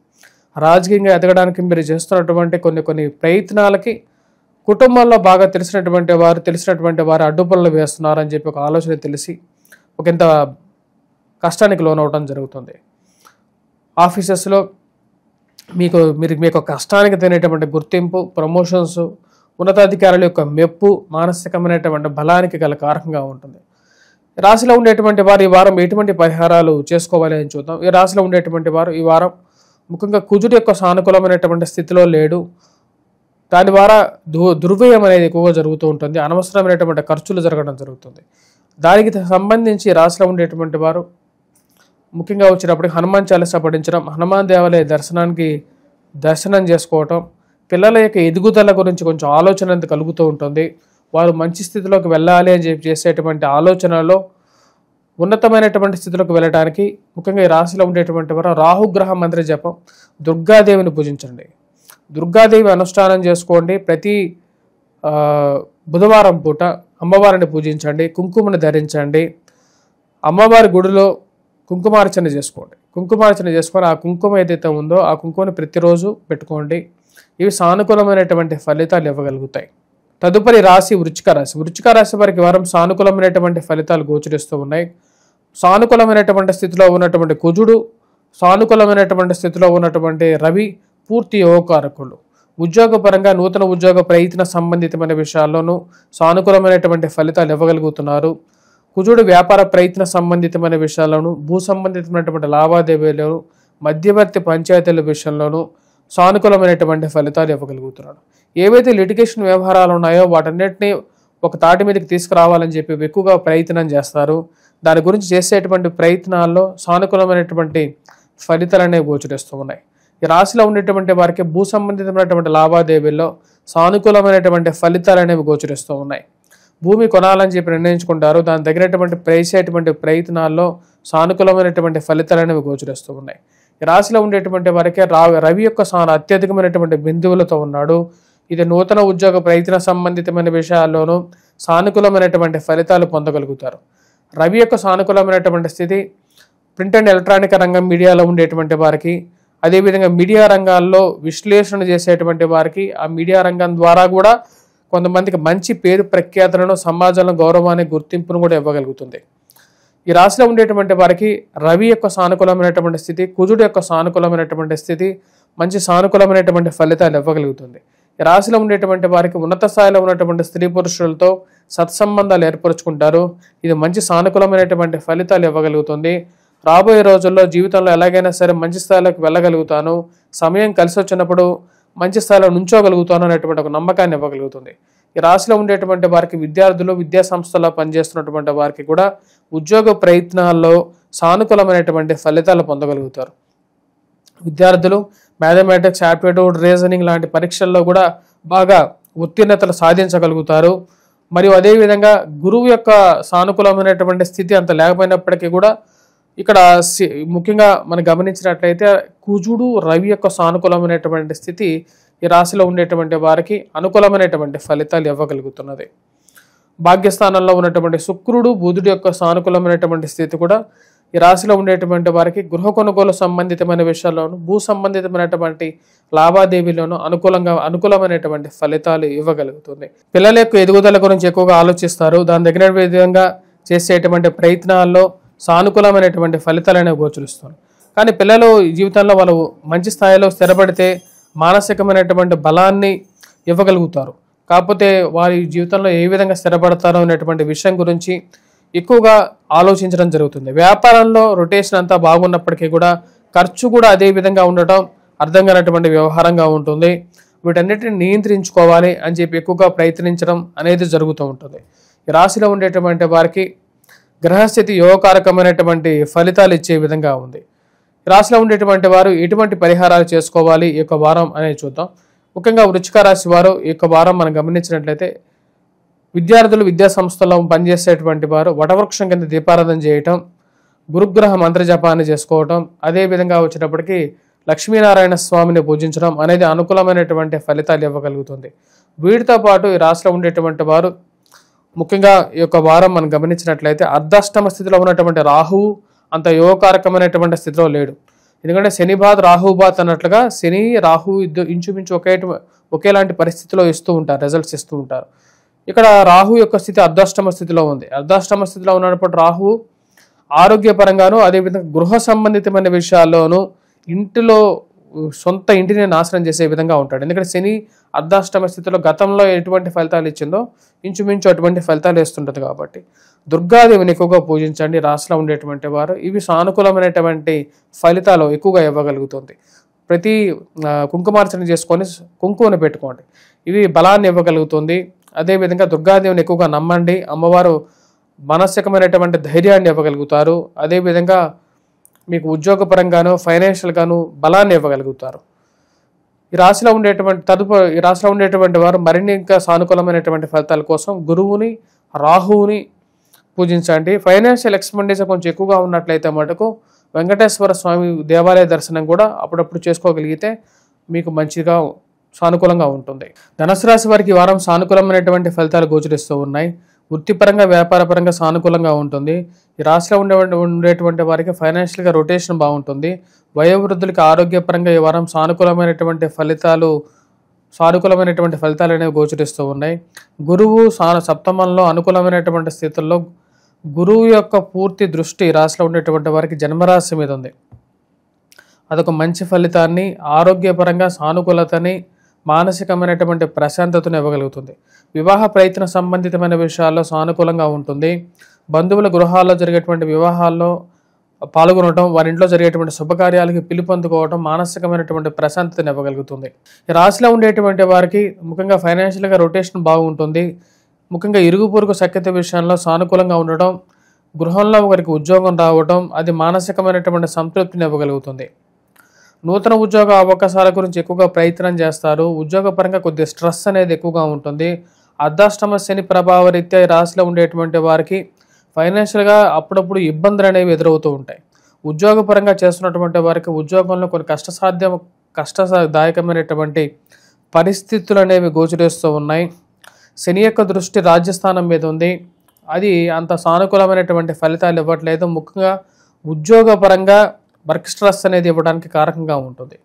రాజకీయంగా ఎదగడానికి మీరు చేస్తున్నటువంటి కొన్ని ప్రయత్నాలకి కుటుంబంలో బాగా తెలిసినటువంటి వారు అడ్డుపనులు వేస్తున్నారని చెప్పి ఒక ఆలోచన తెలిసి ఒకంత కష్టానికి లోనవడం జరుగుతుంది. ఆఫీసెస్లో మీ యొక్క కష్టానికి తినేటువంటి గుర్తింపు, ప్రమోషన్స్, ఉన్నతాధికారుల యొక్క మెప్పు మానసికమైనటువంటి బలానికి గల కారకంగా ఉంటుంది. రాశిలో ఉండేటువంటి వారు ఈ వారం ఎటువంటి పరిహారాలు చేసుకోవాలి అని చూద్దాం. ఈ రాశిలో ఉండేటువంటి వారు ఈ వారం ముఖ్యంగా కుజుడు యొక్క సానుకూలమైనటువంటి స్థితిలో లేడు. దాని ద్వారా దుర్వ్యయం అనేది ఎక్కువగా జరుగుతూ ఉంటుంది. అనవసరమైనటువంటి ఖర్చులు జరగడం జరుగుతుంది. దానికి సంబంధించి రాశిలో ఉండేటువంటి వారు ముఖ్యంగా వచ్చినప్పటికి హనుమాన్ చాలీసా పఠించడం, హనుమాన్ దేవాలయ దర్శనం చేసుకోవటం, పిల్లల యొక్క ఎదుగుదల గురించి కొంచెం ఆలోచన కలుగుతూ ఉంటుంది. వారు మంచి స్థితిలోకి వెళ్ళాలి అని చెప్పి చేసేటువంటి ఆలోచనలో ఉన్నతమైనటువంటి స్థితిలోకి వెళ్ళడానికి ముఖ్యంగా ఈ రాశిలో ఉండేటువంటి వారు రాహుగ్రహ మంత్ర జపం, దుర్గాదేవిని పూజించండి. దుర్గాదేవి అనుష్ఠానం చేసుకోండి. ప్రతి బుధవారం పూట అమ్మవారిని పూజించండి, కుంకుమను ధరించండి. అమ్మవారి గుడిలో కుంకుమార్చన చేసుకోండి. కుంకుమార్చన చేసుకొని ఆ కుంకుమ ఏదైతే ఉందో ఆ కుంకుమను ప్రతిరోజు పెట్టుకోండి. ఇవి సానుకూలమైనటువంటి ఫలితాలు ఇవ్వగలుగుతాయి. తదుపరి రాశి వృశ్చిక రాశి. వృశ్చిక రాశి వారికి వారం సానుకూలమైనటువంటి ఫలితాలు గోచరిస్తూ ఉన్నాయి. సానుకూలమైనటువంటి స్థితిలో ఉన్నటువంటి కుజుడు, సానుకూలమైనటువంటి స్థితిలో ఉన్నటువంటి రవి పూర్తి యోగకారకులు. ఉద్యోగపరంగా నూతన ఉద్యోగ ప్రయత్న సంబంధితమైన విషయాల్లోనూ సానుకూలమైనటువంటి ఫలితాలు ఇవ్వగలుగుతున్నారు. కుజుడు వ్యాపార ప్రయత్న సంబంధితమైన విషయాల్లోనూ, భూ సంబంధితమైనటువంటి లావాదేవీలను, మధ్యవర్తి పంచాయతీల విషయంలోనూ సానుకూలమైనటువంటి ఫలితాలు ఇవ్వగలుగుతున్నాడు. ఏవైతే లిటిగేషన్ వ్యవహారాలు ఉన్నాయో వాటన్నిటినీ ఒక తాటి మీదకి తీసుకురావాలని చెప్పి ఎక్కువగా ప్రయత్నం చేస్తారు. దాని గురించి చేసేటువంటి ప్రయత్నాల్లో సానుకూలమైనటువంటి ఫలితాలు అనేవి గోచరిస్తూ ఉన్నాయి. ఈ రాశిలో ఉండేటువంటి వారికి భూ సంబంధితమైనటువంటి లావాదేవీల్లో సానుకూలమైనటువంటి ఫలితాలు అనేవి గోచరిస్తూ ఉన్నాయి. భూమి కొనాలని చెప్పి నిర్ణయించుకుంటారు. దాని తగినటువంటి చేసేటువంటి ప్రయత్నాల్లో సానుకూలమైనటువంటి ఫలితాలు అనేవి గోచరిస్తూ ఉన్నాయి. ఈ రాశిలో ఉండేటువంటి వారికి రవి యొక్క అత్యధికమైనటువంటి బిందువులతో ఉన్నాడు. ఇది నూతన ఉద్యోగ ప్రయత్న సంబంధితమైన విషయాల్లోనూ సానుకూలమైనటువంటి ఫలితాలు పొందగలుగుతారు. రవి యొక్క సానుకూలమైనటువంటి స్థితి ప్రింట్ అండ్ ఎలక్ట్రానిక్ రంగం మీడియాలో ఉండేటువంటి వారికి, అదేవిధంగా మీడియా రంగాల్లో విశ్లేషణ చేసేటువంటి వారికి, ఆ మీడియా రంగం ద్వారా కూడా కొంతమందికి మంచి పేరు ప్రఖ్యాతులను, సమాజంలో గౌరవాన్ని, గుర్తింపును కూడా ఇవ్వగలుగుతుంది. ఈ రాశిలో ఉండేటువంటి వారికి రవి యొక్క సానుకూలమైనటువంటి స్థితి, కుజుడు యొక్క సానుకూలమైనటువంటి స్థితి మంచి సానుకూలమైనటువంటి ఫలితాలు ఇవ్వగలుగుతుంది. ఈ రాశిలో ఉండేటువంటి వారికి ఉన్నత స్థాయిలో ఉన్నటువంటి స్త్రీ పురుషులతో సత్సంబంధాలు ఏర్పరచుకుంటారు. ఇది మంచి సానుకూలమైనటువంటి ఫలితాలు ఇవ్వగలుగుతుంది. రాబోయే రోజుల్లో జీవితంలో ఎలాగైనా సరే మంచి స్థాయిలోకి వెళ్ళగలుగుతాను, సమయం కలిసి వచ్చినప్పుడు మంచి స్థాయిలో నుంచోగలుగుతాను అనేటువంటి ఒక నమ్మకాన్ని ఇవ్వగలుగుతుంది. ఈ రాశిలో ఉండేటువంటి వారికి విద్యార్థులు, విద్యా సంస్థల్లో పనిచేస్తున్నటువంటి వారికి కూడా ఉద్యోగ ప్రయత్నాల్లో సానుకూలమైనటువంటి ఫలితాలు పొందగలుగుతారు. విద్యార్థులు మ్యాథమెటిక్స్, యాప్టిట్యూడ్, రీజనింగ్ లాంటి పరీక్షల్లో కూడా బాగా ఉత్తీర్ణతలు సాధించగలుగుతారు. మరియు అదేవిధంగా గురువు యొక్క సానుకూలమైనటువంటి స్థితి అంత లేకపోయినప్పటికీ కూడా ఇక్కడ ముఖ్యంగా మనం గమనించినట్లయితే కుజుడు, రవి యొక్క సానుకూలమైనటువంటి స్థితి ఈ రాశిలో ఉండేటువంటి వారికి అనుకూలమైనటువంటి ఫలితాలు ఇవ్వగలుగుతున్నది. భాగ్యస్థానంలో ఉన్నటువంటి శుక్రుడు, బుధుడు యొక్క సానుకూలమైనటువంటి స్థితి కూడా ఈ రాశిలో ఉండేటువంటి వారికి గృహ కొనుగోలు సంబంధితమైన విషయాల్లోనూ, భూ సంబంధితమైనటువంటి లావాదేవీలోనూ అనుకూలమైనటువంటి ఫలితాలు ఇవ్వగలుగుతుంది. పిల్లల యొక్క ఎదుగుదల గురించి ఎక్కువగా ఆలోచిస్తారు. దాని తగిన విధంగా చేసేటువంటి ప్రయత్నాల్లో సానుకూలమైనటువంటి ఫలితాలనే గోచరిస్తారు. కానీ పిల్లలు జీవితంలో వాళ్ళు మంచి స్థాయిలో స్థిరపడితే మానసికమైనటువంటి బలాన్ని ఇవ్వగలుగుతారు. కాకపోతే వారి జీవితంలో ఏ విధంగా స్థిరపడతారో అనేటువంటి విషయం గురించి ఎక్కువగా ఆలోచించడం జరుగుతుంది. వ్యాపారంలో రొటేషన్ అంతా బాగున్నప్పటికీ కూడా ఖర్చు కూడా అదే విధంగా ఉండటం అర్థం కానటువంటి వ్యవహారంగా ఉంటుంది. వీటన్నిటిని నియంత్రించుకోవాలి అని చెప్పి ఎక్కువగా ప్రయత్నించడం అనేది జరుగుతూ ఉంటుంది. ఈ రాశిలో ఉండేటువంటి వారికి గ్రహస్థితి యోగకారకమైనటువంటి ఫలితాలు ఇచ్చే విధంగా ఉంది. రాశిలో ఉండేటువంటి వారు ఎటువంటి పరిహారాలు చేసుకోవాలి ఈ యొక్క వారం అనేది చూద్దాం. ముఖ్యంగా వృశ్చిక రాశి వారు ఈ యొక్క వారం మనం గమనించినట్లయితే విద్యార్థులు, విద్యా సంస్థల్లో పనిచేసేటువంటి వారు వటవృక్షం కింద దీపారాధన చేయటం, గురుగ్రహ మంత్రజపాన్ని చేసుకోవటం, అదేవిధంగా వచ్చేటప్పటికి లక్ష్మీనారాయణ స్వామిని పూజించడం అనేది అనుకూలమైనటువంటి ఫలితాలు ఇవ్వగలుగుతుంది. వీటితో పాటు ఈ రాశిలో ఉండేటువంటి వారు ముఖ్యంగా ఈ యొక్క వారం మనం గమనించినట్లయితే అర్ధాష్టమ స్థితిలో ఉన్నటువంటి రాహువు అంత యోగకారకమైనటువంటి స్థితిలో లేడు. ఎందుకంటే శనిబాద్ రాహుబాద్ అన్నట్లుగా శని, రాహు ఇంచుమించు ఒకేలాంటి పరిస్థితిలో రిజల్ట్స్ ఇస్తూ ఉంటారు. ఇక్కడ రాహు యొక్క స్థితి అర్ధాష్టమ స్థితిలో ఉంది. అర్ధాష్టమ స్థితిలో ఉన్నప్పుడు రాహు ఆరోగ్యపరంగాను, అదేవిధంగా గృహ సంబంధితమైన విషయాల్లోనూ, ఇంటిలో సొంత ఇంటిని నాశనం చేసే విధంగా ఉంటాడు. ఎందుకంటే శని అర్ధాష్టమ స్థితిలో గతంలో ఎటువంటి ఫలితాలు ఇచ్చిందో ఇంచుమించు అటువంటి ఫలితాలు ఇస్తుంటుంది. కాబట్టి దుర్గాదేవిని ఎక్కువగా పూజించండి రాశిలో ఉండేటువంటి వారు. ఇవి సానుకూలమైనటువంటి ఫలితాలు ఎక్కువగా ఇవ్వగలుగుతుంది. ప్రతి కుంకుమార్చన చేసుకొని కుంకుమను పెట్టుకోండి, ఇవి బలాన్ని ఇవ్వగలుగుతుంది. అదేవిధంగా దుర్గాదేవిని ఎక్కువగా నమ్మండి, అమ్మవారు మానసికమైనటువంటి ధైర్యాన్ని ఇవ్వగలుగుతారు. అదేవిధంగా మీకు ఉద్యోగపరంగాను, ఫైనాన్షియల్గాను బలాన్ని ఇవ్వగలుగుతారు. ఈ రాశిలో ఉండేటువంటి వారు మరిన్ని ఇంకా సానుకూలమైనటువంటి ఫలితాల కోసం గురువుని, రాహువుని పూజించండి. ఫైనాన్షియల్ ఎక్స్పెండిచర్ కొంచెం ఎక్కువగా ఉన్నట్లయితే మటుకు వెంకటేశ్వర స్వామి దేవాలయ దర్శనం కూడా అప్పుడప్పుడు చేసుకోగలిగితే మీకు మంచిగా సానుకూలంగా ఉంటుంది. ధనుసు రాశి వారికి ఈ వారం సానుకూలమైనటువంటి ఫలితాలు గోచరిస్తూ ఉన్నాయి. వృత్తిపరంగా, వ్యాపారపరంగా సానుకూలంగా ఉంటుంది. ఈ రాశిలో ఉండేటువంటి వారికి ఫైనాన్షియల్గా రొటేషన్ బాగుంటుంది. వయోవృద్ధులకి ఆరోగ్యపరంగా ఈ వారం సానుకూలమైనటువంటి ఫలితాలు అనేవి గోచరిస్తూ ఉన్నాయి. గురువు సప్తమంలో అనుకూలమైనటువంటి స్థితుల్లో గురువు యొక్క పూర్తి దృష్టి రాశిలో ఉండేటువంటి వారికి జన్మరాశి మీద ఉంది. అదొక మంచి ఫలితాన్ని, ఆరోగ్యపరంగా సానుకూలతని, మానసికమైనటువంటి ప్రశాంతతను ఇవ్వగలుగుతుంది. వివాహ ప్రయత్న సంబంధితమైన విషయాల్లో సానుకూలంగా ఉంటుంది. బంధువుల గృహాల్లో జరిగేటువంటి వివాహాల్లో పాల్గొనడం, వారి ఇంట్లో జరిగేటువంటి శుభకార్యాలకి పిలుపొందుకోవడం మానసికమైనటువంటి ప్రశాంతతను ఇవ్వగలుగుతుంది. ఈ రాశిలో ఉండేటువంటి వారికి ముఖ్యంగా ఫైనాన్షియల్గా రొటేషన్ బాగుంటుంది. ముఖ్యంగా ఇరుగు పొరుగు సఖ్యత విషయంలో సానుకూలంగా ఉండడం, గృహంలో ఒకరికి ఉద్యోగం రావడం, అది మానసికమైనటువంటి సంతృప్తిని ఇవ్వగలుగుతుంది. నూతన ఉద్యోగ అవకాశాల గురించి ఎక్కువగా ప్రయత్నం చేస్తారు. ఉద్యోగపరంగా కొద్దిగా స్ట్రెస్ అనేది ఎక్కువగా ఉంటుంది. అర్ధాష్టమ శని ప్రభావ రీత్యా ఈ రాశిలో ఉండేటువంటి వారికి ఫైనాన్షియల్గా అప్పుడప్పుడు ఇబ్బందులు అనేవి ఎదురవుతూ ఉంటాయి. ఉద్యోగపరంగా చేస్తున్నటువంటి వారికి ఉద్యోగంలో కొన్ని కష్టదాయకమైనటువంటి పరిస్థితులు అనేవి గోచరిస్తూ ఉన్నాయి. శని యొక్క దృష్టి రాజ్యస్థానం మీద ఉంది. అది అంత సానుకూలమైనటువంటి ఫలితాలు ఇవ్వట్లేదు. ముఖ్యంగా ఉద్యోగపరంగా వర్క్ స్ట్రెస్ అనేది ఇవ్వడానికి కారకంగా ఉంటుంది.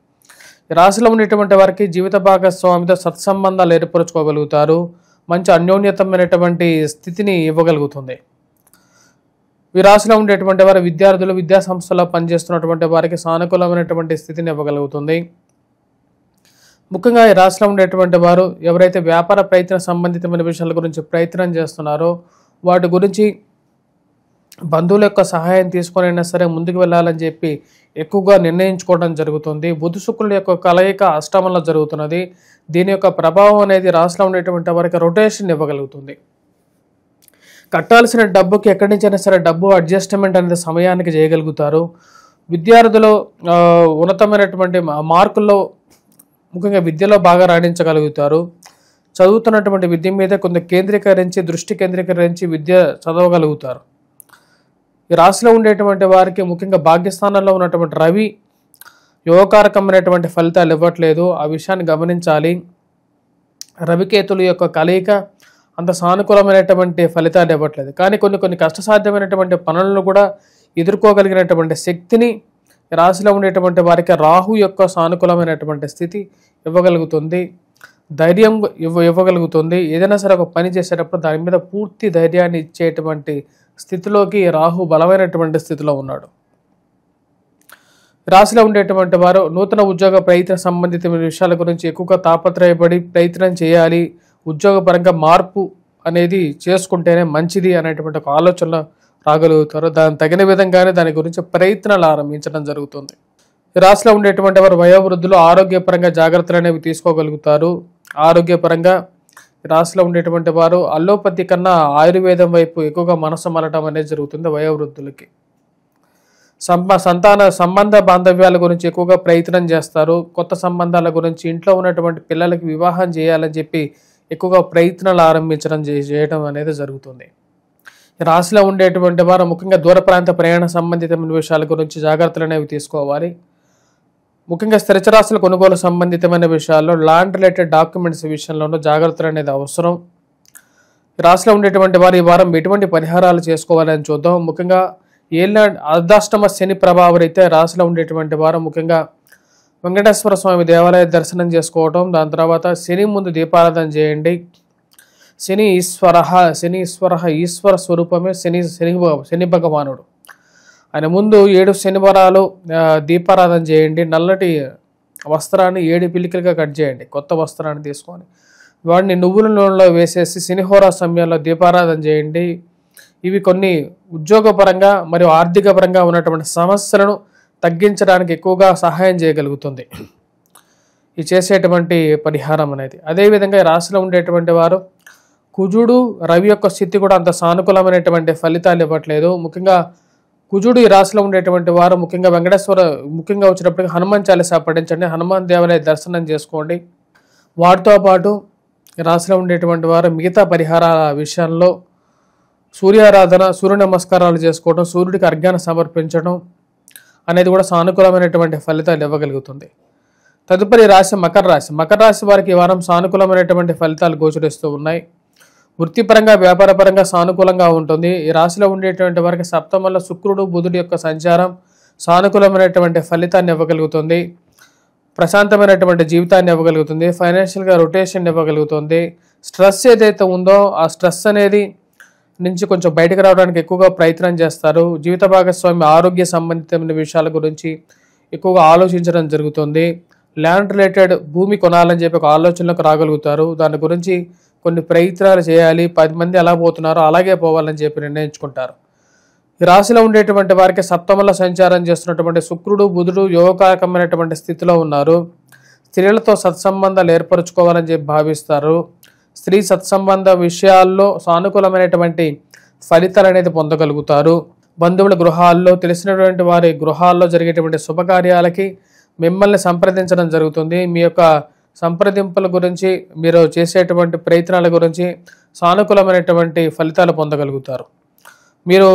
ఈ రాశిలో ఉండేటువంటి వారికి జీవిత భాగస్వామితో సత్సంబంధాలు ఏర్పరచుకోగలుగుతారు. మంచి అన్యోన్యతమైనటువంటి స్థితిని ఇవ్వగలుగుతుంది. ఈ రాశిలో ఉండేటువంటి వారి విద్యార్థులు విద్యా సంస్థల్లో పనిచేస్తున్నటువంటి వారికి సానుకూలమైనటువంటి స్థితిని ఇవ్వగలుగుతుంది. ముఖ్యంగా ఈ రాశిలో ఉండేటువంటి వారు ఎవరైతే వ్యాపార ప్రయత్న సంబంధితమైన విషయాల గురించి ప్రయత్నం చేస్తున్నారో వాటి గురించి బంధువుల యొక్క సహాయం తీసుకొనైనా సరే ముందుకు వెళ్ళాలని చెప్పి ఎక్కువగా నిర్ణయించుకోవడం జరుగుతుంది. బుధ శుక్రుల యొక్క కలయిక అష్టమంలో జరుగుతున్నది. దీని యొక్క ప్రభావం అనేది రాశిలో ఉండేటువంటి వారికి రొటేషన్ ఇవ్వగలుగుతుంది. కట్టాల్సిన డబ్బుకి ఎక్కడి నుంచైనా సరే డబ్బు అడ్జస్ట్మెంట్ అనేది సమయానికి చేయగలుగుతారు. విద్యార్థులు ఉన్నతమైనటువంటి మార్కుల్లో ముఖ్యంగా విద్యలో బాగా రాణించగలుగుతారు. చదువుతున్నటువంటి విద్య మీద కొంత దృష్టి కేంద్రీకరించి విద్య చదవగలుగుతారు. ఈ రాశిలో ఉండేటువంటి వారికి ముఖ్యంగా భాగ్యస్థానంలో ఉన్నటువంటి రవి యోగకారకమైనటువంటి ఫలితాలు ఇవ్వట్లేదు. ఆ విషయాన్ని గమనించాలి. రవికేతుల యొక్క కలయిక అంత సానుకూలమైనటువంటి ఫలితాలు ఇవ్వట్లేదు. కానీ కొన్ని కష్టసాధ్యమైనటువంటి పనులను కూడా ఎదుర్కోగలిగినటువంటి శక్తిని రాశిలో ఉండేటువంటి వారికి రాహు యొక్క సానుకూలమైనటువంటి స్థితి ఇవ్వగలుగుతుంది. ధైర్యం ఇవ్వగలుగుతుంది. ఏదైనా సరే ఒక పని చేసేటప్పుడు దాని మీద పూర్తి ధైర్యాన్ని ఇచ్చేటువంటి స్థితిలోకి రాహు బలమైనటువంటి స్థితిలో ఉన్నాడు. రాశిలో ఉండేటువంటి వారు నూతన ఉద్యోగ ప్రయత్న సంబంధితమైన విషయాల గురించి ఎక్కువగా తాపత్రయపడి ప్రయత్నం చేయాలి. ఉద్యోగపరంగా మార్పు అనేది చేసుకుంటేనే మంచిది అనేటువంటి ఒక ఆలోచనలో రాగలుగుతారు. దానికి తగిన విధంగానే దాని గురించి ప్రయత్నాలు ఆరంభించడం జరుగుతుంది. రాశిలో ఉండేటువంటి వారు వయోవృద్ధులు ఆరోగ్యపరంగా జాగ్రత్తలు అనేవి తీసుకోగలుగుతారు. ఆరోగ్యపరంగా రాశిలో ఉండేటువంటి వారు అల్లోపతి కన్నా ఆయుర్వేదం వైపు ఎక్కువగా మనసు మలటం అనేది జరుగుతుంది. వయోవృద్ధులకి సంతాన సంబంధ బాంధవ్యాల గురించి ఎక్కువగా ప్రయత్నం చేస్తారు. కొత్త సంబంధాల గురించి ఇంట్లో ఉన్నటువంటి పిల్లలకి వివాహం చేయాలని చెప్పి ఎక్కువగా ప్రయత్నాలు ఆరంభించడం చేయడం అనేది జరుగుతుంది. రాశిలో ఉండేటువంటి వారు ముఖ్యంగా దూర ప్రాంత ప్రయాణ సంబంధితమైన విషయాల గురించి జాగ్రత్తలు అనేవి తీసుకోవాలి. ముఖ్యంగా స్థిరచరాశుల కొనుగోలు సంబంధితమైన విషయాల్లో ల్యాండ్ రిలేటెడ్ డాక్యుమెంట్స్ విషయంలోనూ జాగ్రత్తలు అనేది అవసరం. రాశిలో ఉండేటువంటి వారు ఈ వారం ఎటువంటి పరిహారాలు చేసుకోవాలని చూద్దాం. ముఖ్యంగా అర్ధాష్టమ శని ప్రభావం అయితే రాశిలో ఉండేటువంటి వారు ముఖ్యంగా వెంకటేశ్వర స్వామి దేవాలయ దర్శనం చేసుకోవటం, దాని తర్వాత శని ముందు దీపారాధన చేయండి. శని ఈశ్వర స్వరూపమే శని భగవానుడు. ఆయన ముందు 7 శనివారాలు దీపారాధన చేయండి. నల్లటి వస్త్రాన్ని 7 పిలికలుగా కట్ చేయండి. కొత్త వస్త్రాన్ని తీసుకొని వాడిని నువ్వుల నూనెలో వేసేసి శనిహోరా సమయంలో దీపారాధన చేయండి. ఇవి కొన్ని ఉద్యోగపరంగా మరియు ఆర్థిక పరంగా ఉన్నటువంటి సమస్యలను తగ్గించడానికి ఎక్కువగా సహాయం చేయగలుగుతుంది ఈ చేసేటువంటి పరిహారం అనేది. అదేవిధంగా రాశిలో ఉండేటువంటి వారు కుజుడు రవి యొక్క స్థితి కూడా అంత సానుకూలమైనటువంటి ఫలితాలు ఇవ్వట్లేదు. ముఖ్యంగా కుజుడు ఈ రాశిలో ఉండేటువంటి వారు ముఖ్యంగా ముఖ్యంగా వచ్చినప్పటికీ హనుమాన్ చాలీసా పఠించండి. హనుమాన్ దేవాలయ దర్శనం చేసుకోండి. వాటితో పాటు రాశిలో ఉండేటువంటి వారు మిగతా పరిహారాల విషయాల్లో సూర్యారాధన, సూర్య నమస్కారాలు చేసుకోవడం, సూర్యుడికి అర్ఘ్యాన్ని సమర్పించడం అనేది కూడా సానుకూలమైనటువంటి ఫలితాలు ఇవ్వగలుగుతుంది. తదుపరి రాశి మకర రాశి. మకర రాశి వారికి ఈ వారం సానుకూలమైనటువంటి ఫలితాలు గోచరిస్తూ ఉన్నాయి. వృత్తిపరంగా వ్యాపారపరంగా సానుకూలంగా ఉంటుంది. ఈ రాశిలో ఉండేటువంటి వారికి సప్తమంలో శుక్రుడు బుధుడు యొక్క సంచారం సానుకూలమైనటువంటి ఫలితాన్ని ఇవ్వగలుగుతుంది. ప్రశాంతమైనటువంటి జీవితాన్ని ఇవ్వగలుగుతుంది. ఫైనాన్షియల్గా రొటేషన్ ఇవ్వగలుగుతుంది. స్ట్రెస్ ఏదైతే ఉందో ఆ స్ట్రెస్ అనేది నుంచి కొంచెం బయటకు రావడానికి ఎక్కువగా ప్రయత్నం చేస్తారు. జీవిత భాగస్వామి ఆరోగ్య సంబంధితమైన విషయాల గురించి ఎక్కువగా ఆలోచించడం జరుగుతుంది. ల్యాండ్ రిలేటెడ్ భూమి కొనాలని చెప్పి ఒక ఆలోచనలకు రాగలుగుతారు. దాని గురించి కొన్ని ప్రయత్నాలు చేయాలి. 10 మంది ఎలా పోతున్నారో అలాగే పోవాలని చెప్పి నిర్ణయించుకుంటారు. ఈ రాశిలో ఉండేటువంటి వారికి సప్తమంలో సంచారం చేస్తున్నటువంటి శుక్రుడు బుధుడు యోగకారకమైనటువంటి స్థితిలో ఉన్నారు. స్త్రీలతో సత్సంబంధాలు ఏర్పరచుకోవాలని చెప్పి భావిస్తారు. స్త్రీ సత్సంబంధ విషయాల్లో సానుకూలమైనటువంటి ఫలితాలు అనేది పొందగలుగుతారు. బంధువుల గృహాల్లో తెలిసినటువంటి వారి గృహాల్లో జరిగేటువంటి శుభకార్యాలకి మిమ్మల్ని సంప్రదించడం జరుగుతుంది. మీ యొక్క సంప్రదింపుల గురించి మీరు చేసేటువంటి ప్రయత్నాల గురించి సానుకూలమైనటువంటి ఫలితాలు పొందగలుగుతారు. మీరు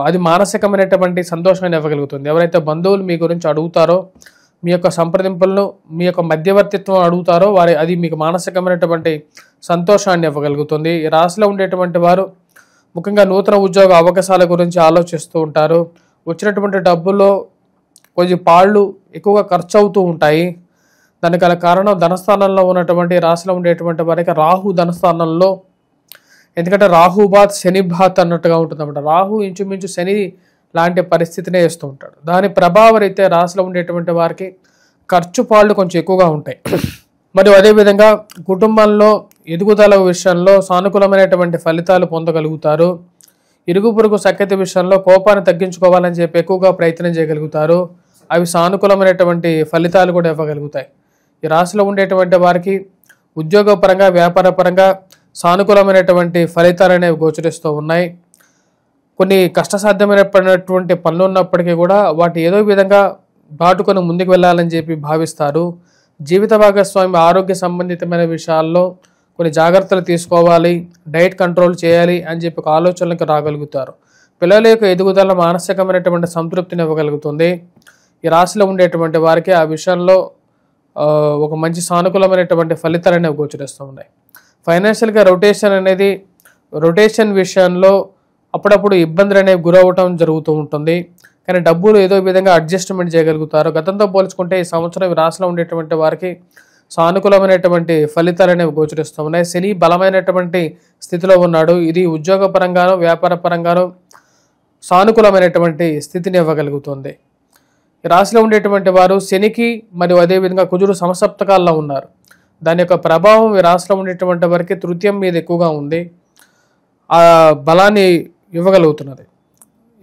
అది మానసికమైనటువంటి సంతోషాన్ని ఇవ్వగలుగుతుంది. ఎవరైతే బంధువులు మీ గురించి అడుగుతారో మీ యొక్క సంప్రదింపులను, మీ యొక్క మధ్యవర్తిత్వం అడుగుతారో అది మీకు మానసికమైనటువంటి సంతోషాన్ని ఇవ్వగలుగుతుంది. ఈ రాశిలో ఉండేటువంటి వారు ముఖ్యంగా నూతన ఉద్యోగ అవకాశాల గురించి ఆలోచిస్తూ ఉంటారు. వచ్చినటువంటి డబ్బుల్లో కొంచెం పాళ్ళు ఎక్కువగా ఖర్చు అవుతూ ఉంటాయి. దానికి గల కారణం ధనస్థానంలో ఉన్నటువంటి రాశిలో ఉండేటువంటి వారికి రాహు ధనస్థానంలో, ఎందుకంటే రాహు బాత్ శని బాత్ అన్నట్టుగా ఉంటుంది అన్నమాట. రాహు ఇంచుమించు శని లాంటి పరిస్థితినే వేస్తూ ఉంటాడు. దాని ప్రభావం అయితే రాశిలో ఉండేటువంటి వారికి ఖర్చు పాళ్ళు కొంచెం ఎక్కువగా ఉంటాయి. మరియు అదేవిధంగా కుటుంబంలో ఎదుగుదల విషయంలో సానుకూలమైనటువంటి ఫలితాలు పొందగలుగుతారు. ఇరుగు పొరుగు సఖ్యత విషయంలో కోపాన్ని తగ్గించుకోవాలని చెప్పి ఎక్కువగా ప్రయత్నం చేయగలుగుతారు. అవి సానుకూలమైనటువంటి ఫలితాలు కూడా ఇవ్వగలుగుతాయి. ఈ రాశిలో ఉండేటువంటి వారికి ఉద్యోగపరంగా, వ్యాపారపరంగా సానుకూలమైనటువంటి ఫలితాలు అనేవి గోచరిస్తూ ఉన్నాయి. కొన్ని కష్టసాధ్యమైనటువంటి పనులు ఉన్నప్పటికీ కూడా వాటి ఏదో విధంగా దాటుకొని ముందుకు వెళ్ళాలని చెప్పి భావిస్తారు. జీవిత భాగస్వామి ఆరోగ్య సంబంధితమైన విషయాల్లో కొన్ని జాగ్రత్తలు తీసుకోవాలి, డైట్ కంట్రోల్ చేయాలి అని చెప్పి ఒక ఆలోచనలకు రాగలుగుతారు. పిల్లల యొక్క ఎదుగుదల మానసికమైనటువంటి సంతృప్తిని ఇవ్వగలుగుతుంది. ఈ రాశిలో ఉండేటువంటి వారికి ఆ విషయంలో ఒక మంచి సానుకూలమైనటువంటి ఫలితాలు అనేవి గోచరిస్తూ ఉన్నాయి. ఫైనాన్షియల్గా రొటేషన్ విషయంలో అప్పుడప్పుడు ఇబ్బందులు అనేవి గురవటం జరుగుతూ ఉంటుంది. కానీ డబ్బులు ఏదో విధంగా అడ్జస్ట్మెంట్ చేయగలుగుతారు. గతంతో పోల్చుకుంటే ఈ సంవత్సరం ఈ రాశిలో ఉండేటువంటి వారికి సానుకూలమైనటువంటి ఫలితాలు అనేవి గోచరిస్తూ ఉన్నాయి. శని బలమైనటువంటి స్థితిలో ఉన్నాడు. ఇది ఉద్యోగపరంగానో వ్యాపార పరంగానో సానుకూలమైనటువంటి స్థితిని ఇవ్వగలుగుతుంది. ఈ రాశిలో ఉండేటువంటి వారు శనికి మరియు అదేవిధంగా కుజుడు సమసప్తకాల్లో ఉన్నారు. దాని యొక్క ప్రభావం ఈ రాశిలో ఉండేటువంటి వారికి తృతీయం మీద ఎక్కువగా ఉంది. ఆ బలాన్ని ఇవ్వగలుగుతున్నది.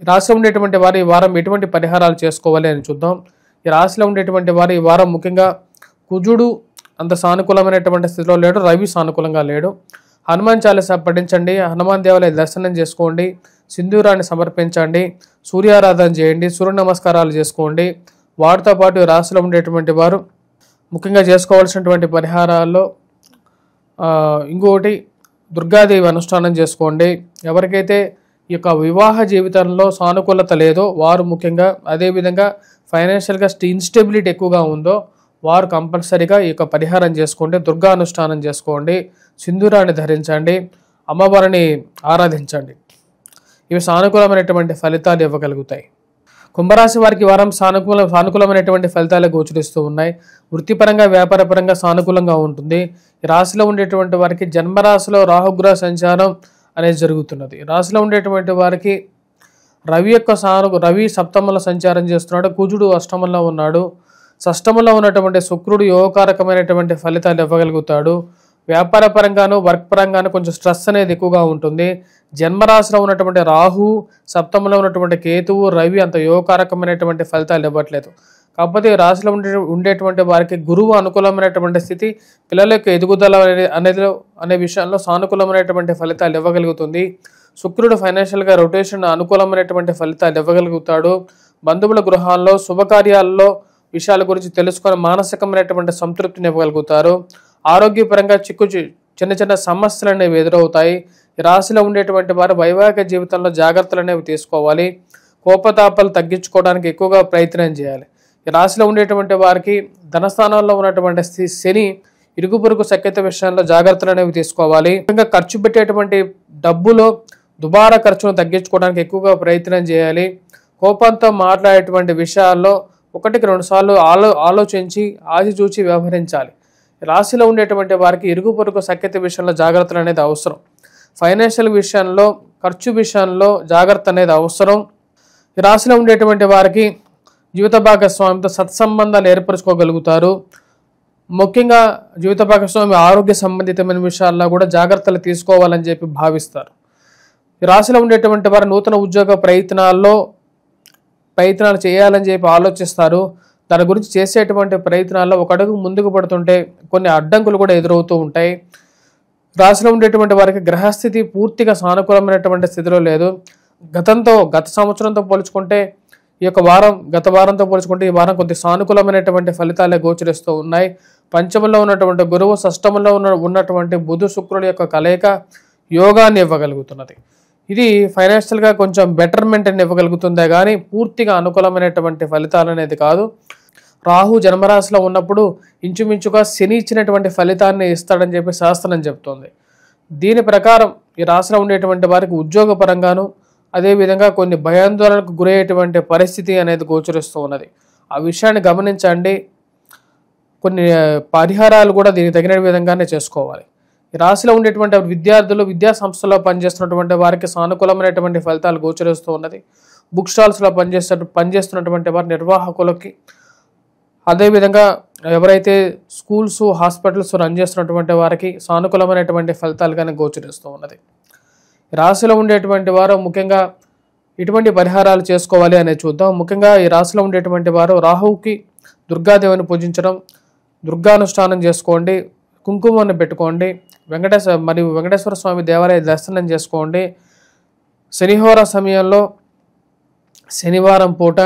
ఈ రాశిలో ఉండేటువంటి వారు ఈ వారం ఎటువంటి పరిహారాలు చేసుకోవాలి అని చూద్దాం. ఈ రాశిలో ఉండేటువంటి వారు ఈ వారం ముఖ్యంగా కుజుడు అంత సానుకూలమైనటువంటి స్థితిలో లేడు, రవి సానుకూలంగా లేడు. హనుమాన్ చాలీసా పఠించండి, హనుమాన్ దేవాలయ దర్శనం చేసుకోండి, సింధూరాన్ని సమర్పించండి, సూర్యారాధన చేయండి, సూర్య నమస్కారాలు చేసుకోండి. వాటితో పాటు రాశిలో ఉండేటువంటి వారు ముఖ్యంగా చేసుకోవాల్సినటువంటి పరిహారాల్లో ఇంకొకటి దుర్గాదేవి అనుష్ఠానం చేసుకోండి. ఎవరికైతే ఈ యొక్క వివాహ జీవితంలో సానుకూలత లేదో వారు ముఖ్యంగా, అదేవిధంగా ఫైనాన్షియల్గా ఇన్స్టెబిలిటీ ఎక్కువగా ఉందో వారు కంపల్సరీగా ఈ యొక్క పరిహారం చేసుకోండి, దుర్గా అనుష్ఠానం చేసుకోండి, సింధూరాన్ని ధరించండి, అమ్మవారిని ఆరాధించండి. ఇవి సానుకూలమైనటువంటి ఫలితాలు ఇవ్వగలుగుతాయి. కుంభరాశి వారికి వారం సానుకూలమైనటువంటి ఫలితాలు గోచరిస్తూ ఉన్నాయి. వృత్తిపరంగా, వ్యాపారపరంగా సానుకూలంగా ఉంటుంది. ఈ రాశిలో ఉండేటువంటి వారికి జన్మరాశిలో రాహుగ్రహ సంచారం అనేది జరుగుతున్నది. రాశిలో ఉండేటువంటి వారికి రవి సప్తమంలో సంచారం చేస్తున్నాడు, కుజుడు అష్టమంలో ఉన్నాడు. షష్టమంలో ఉన్నటువంటి శుక్రుడు యోగకారకమైనటువంటి ఫలితాలు ఇవ్వగలుగుతాడు. వ్యాపార పరంగాను, వర్క్ పరంగాను కొంచెం స్ట్రెస్ అనేది ఎక్కువగా ఉంటుంది. జన్మరాశిలో ఉన్నటువంటి రాహు, సప్తమంలో ఉన్నటువంటి కేతువు, రవి అంత యోగకారకమైనటువంటి ఫలితాలు ఇవ్వట్లేదు. కాకపోతే రాశిలో ఉండేటువంటి వారికి గురువు అనుకూలమైనటువంటి స్థితి, పిల్లల యొక్క ఎదుగుదల అనే విషయంలో సానుకూలమైనటువంటి ఫలితాలు ఇవ్వగలుగుతుంది. శుక్రుడు ఫైనాన్షియల్గా రొటేషన్ అనుకూలమైనటువంటి ఫలితాలు ఇవ్వగలుగుతాడు. బంధువుల గృహాల్లో, శుభకార్యాల్లో విషయాల గురించి తెలుసుకొని మానసికమైనటువంటి సంతృప్తిని ఇవ్వగలుగుతారు. ఆరోగ్యపరంగా చిన్న చిన్న సమస్యలు అనేవి ఎదురవుతాయి. ఈ రాశిలో ఉండేటువంటి వారు వైవాహిక జీవితంలో జాగ్రత్తలు అనేవి తీసుకోవాలి. కోపతాపాలు తగ్గించుకోవడానికి ఎక్కువగా ప్రయత్నం చేయాలి. ఈ రాశిలో ఉండేటువంటి వారికి ధనస్థానాల్లో ఉన్నటువంటి శని ఇరుగు పొరుగు సఖ్యత విషయంలో జాగ్రత్తలు అనేవి తీసుకోవాలి. ఇంకా ఖర్చు పెట్టేటువంటి డబ్బులో దుబారా ఖర్చును తగ్గించుకోవడానికి ఎక్కువగా ప్రయత్నం చేయాలి. కోపంతో మాట్లాడేటువంటి విషయాల్లో 1-2 సార్లు ఆలోచించి ఆచిచూచి వ్యవహరించాలి. రాశిలో ఉండేటువంటి వారికి ఇరుగు పొరుగు సఖ్యత విషయంలో జాగ్రత్తలు అనేది అవసరం. ఫైనాన్షియల్ విషయంలో, ఖర్చు విషయంలో జాగ్రత్త అనేది అవసరం. ఈ రాశిలో ఉండేటువంటి వారికి జీవిత భాగస్వామితో సత్సంబంధాలు ఏర్పరచుకోగలుగుతారు. ముఖ్యంగా జీవిత భాగస్వామి ఆరోగ్య సంబంధితమైన విషయాల్లో కూడా జాగ్రత్తలు తీసుకోవాలని చెప్పి భావిస్తారు. ఈ రాశిలో ఉండేటువంటి వారు నూతన ఉద్యోగ ప్రయత్నాలు చేయాలని చెప్పి ఆలోచిస్తారు. దాని గురించి చేసేటువంటి ప్రయత్నాల్లో ఒక అడుగు ముందుకు పడుతుంటే కొన్ని అడ్డంకులు కూడా ఎదురవుతూ ఉంటాయి. రాశిలో ఉండేటువంటి వారికి గ్రహస్థితి పూర్తిగా సానుకూలమైనటువంటి స్థితిలో లేదు. గత సంవత్సరంతో పోల్చుకుంటే గత వారంతో పోల్చుకుంటే ఈ వారం కొద్ది సానుకూలమైనటువంటి ఫలితాలే గోచరిస్తూ ఉన్నాయి. పంచమంలో ఉన్నటువంటి గురువు, షష్టమంలో ఉన్నటువంటి బుధ శుక్రుల యొక్క కలయిక యోగాన్ని ఇవ్వగలుగుతున్నది. ఇది ఫైనాన్షియల్గా కొంచెం బెటర్మెంట్ అని ఇవ్వగలుగుతుందే కానీ పూర్తిగా అనుకూలమైనటువంటి ఫలితాలు అనేది కాదు. రాహు జన్మరాశిలో ఉన్నప్పుడు ఇంచుమించుగా శని ఇచ్చినటువంటి ఫలితాన్ని ఇస్తాడని చెప్పి శాస్త్రం చెప్తోంది. దీని ప్రకారం ఈ రాశిలో ఉండేటువంటి వారికి ఉద్యోగపరంగాను అదేవిధంగా కొన్ని భయాందోళనకు గురయ్యేటువంటి పరిస్థితి అనేది గోచరిస్తూ ఉన్నది. ఆ విషయాన్ని గమనించండి. కొన్ని పరిహారాలు కూడా దీనికి తగిన విధంగానే చేసుకోవాలి. ఈ రాశిలో ఉండేటువంటి విద్యార్థులు, విద్యా సంస్థల్లో పనిచేస్తున్నటువంటి వారికి సానుకూలమైనటువంటి ఫలితాలు గోచరిస్తూ ఉన్నది. బుక్ స్టాల్స్లో పనిచేస్తున్నటువంటి వారి నిర్వాహకులకి, అదేవిధంగా ఎవరైతే స్కూల్స్, హాస్పిటల్స్ రన్ చేస్తున్నటువంటి వారికి సానుకూలమైనటువంటి ఫలితాలుగానే గోచరిస్తూ ఉన్నది. రాశిలో ఉండేటువంటి వారు ముఖ్యంగా ఇటువంటి పరిహారాలు చేసుకోవాలి అనేది చూద్దాం. ముఖ్యంగా ఈ రాశిలో ఉండేటువంటి వారు రాహువుకి దుర్గాదేవిని పూజించడం, దుర్గానుష్ఠానం చేసుకోండి, కుంకుమను పెట్టుకోండి, వెంకటేశ్వర స్వామి దేవాలయ దర్శనం చేసుకోండి. శనిహోర సమయంలో శనివారం పూట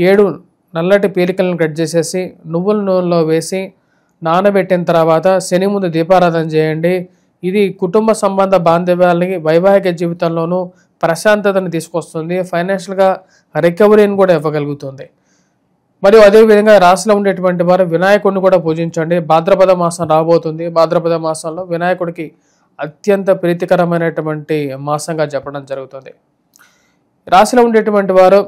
7 నల్లటి పీలికలను కట్ చేసేసి నువ్వుల నూనెలో వేసి నానబెట్టిన తర్వాత శని ముందు దీపారాధన చేయండి. ఇది కుటుంబ సంబంధ బాంధవ్యాలని, వైవాహిక జీవితంలోనూ ప్రశాంతతను తీసుకొస్తుంది. ఫైనాన్షియల్గా రికవరీని కూడా ఇవ్వగలుగుతుంది. మరియు అదేవిధంగా రాశిలో ఉండేటువంటి వారు వినాయకుడిని కూడా పూజించండి. భాద్రపద మాసం రాబోతుంది. భాద్రపద మాసంలో వినాయకుడికి అత్యంత ప్రీతికరమైనటువంటి మాసంగా చెప్పడం జరుగుతుంది. రాశిలో ఉండేటువంటి వారు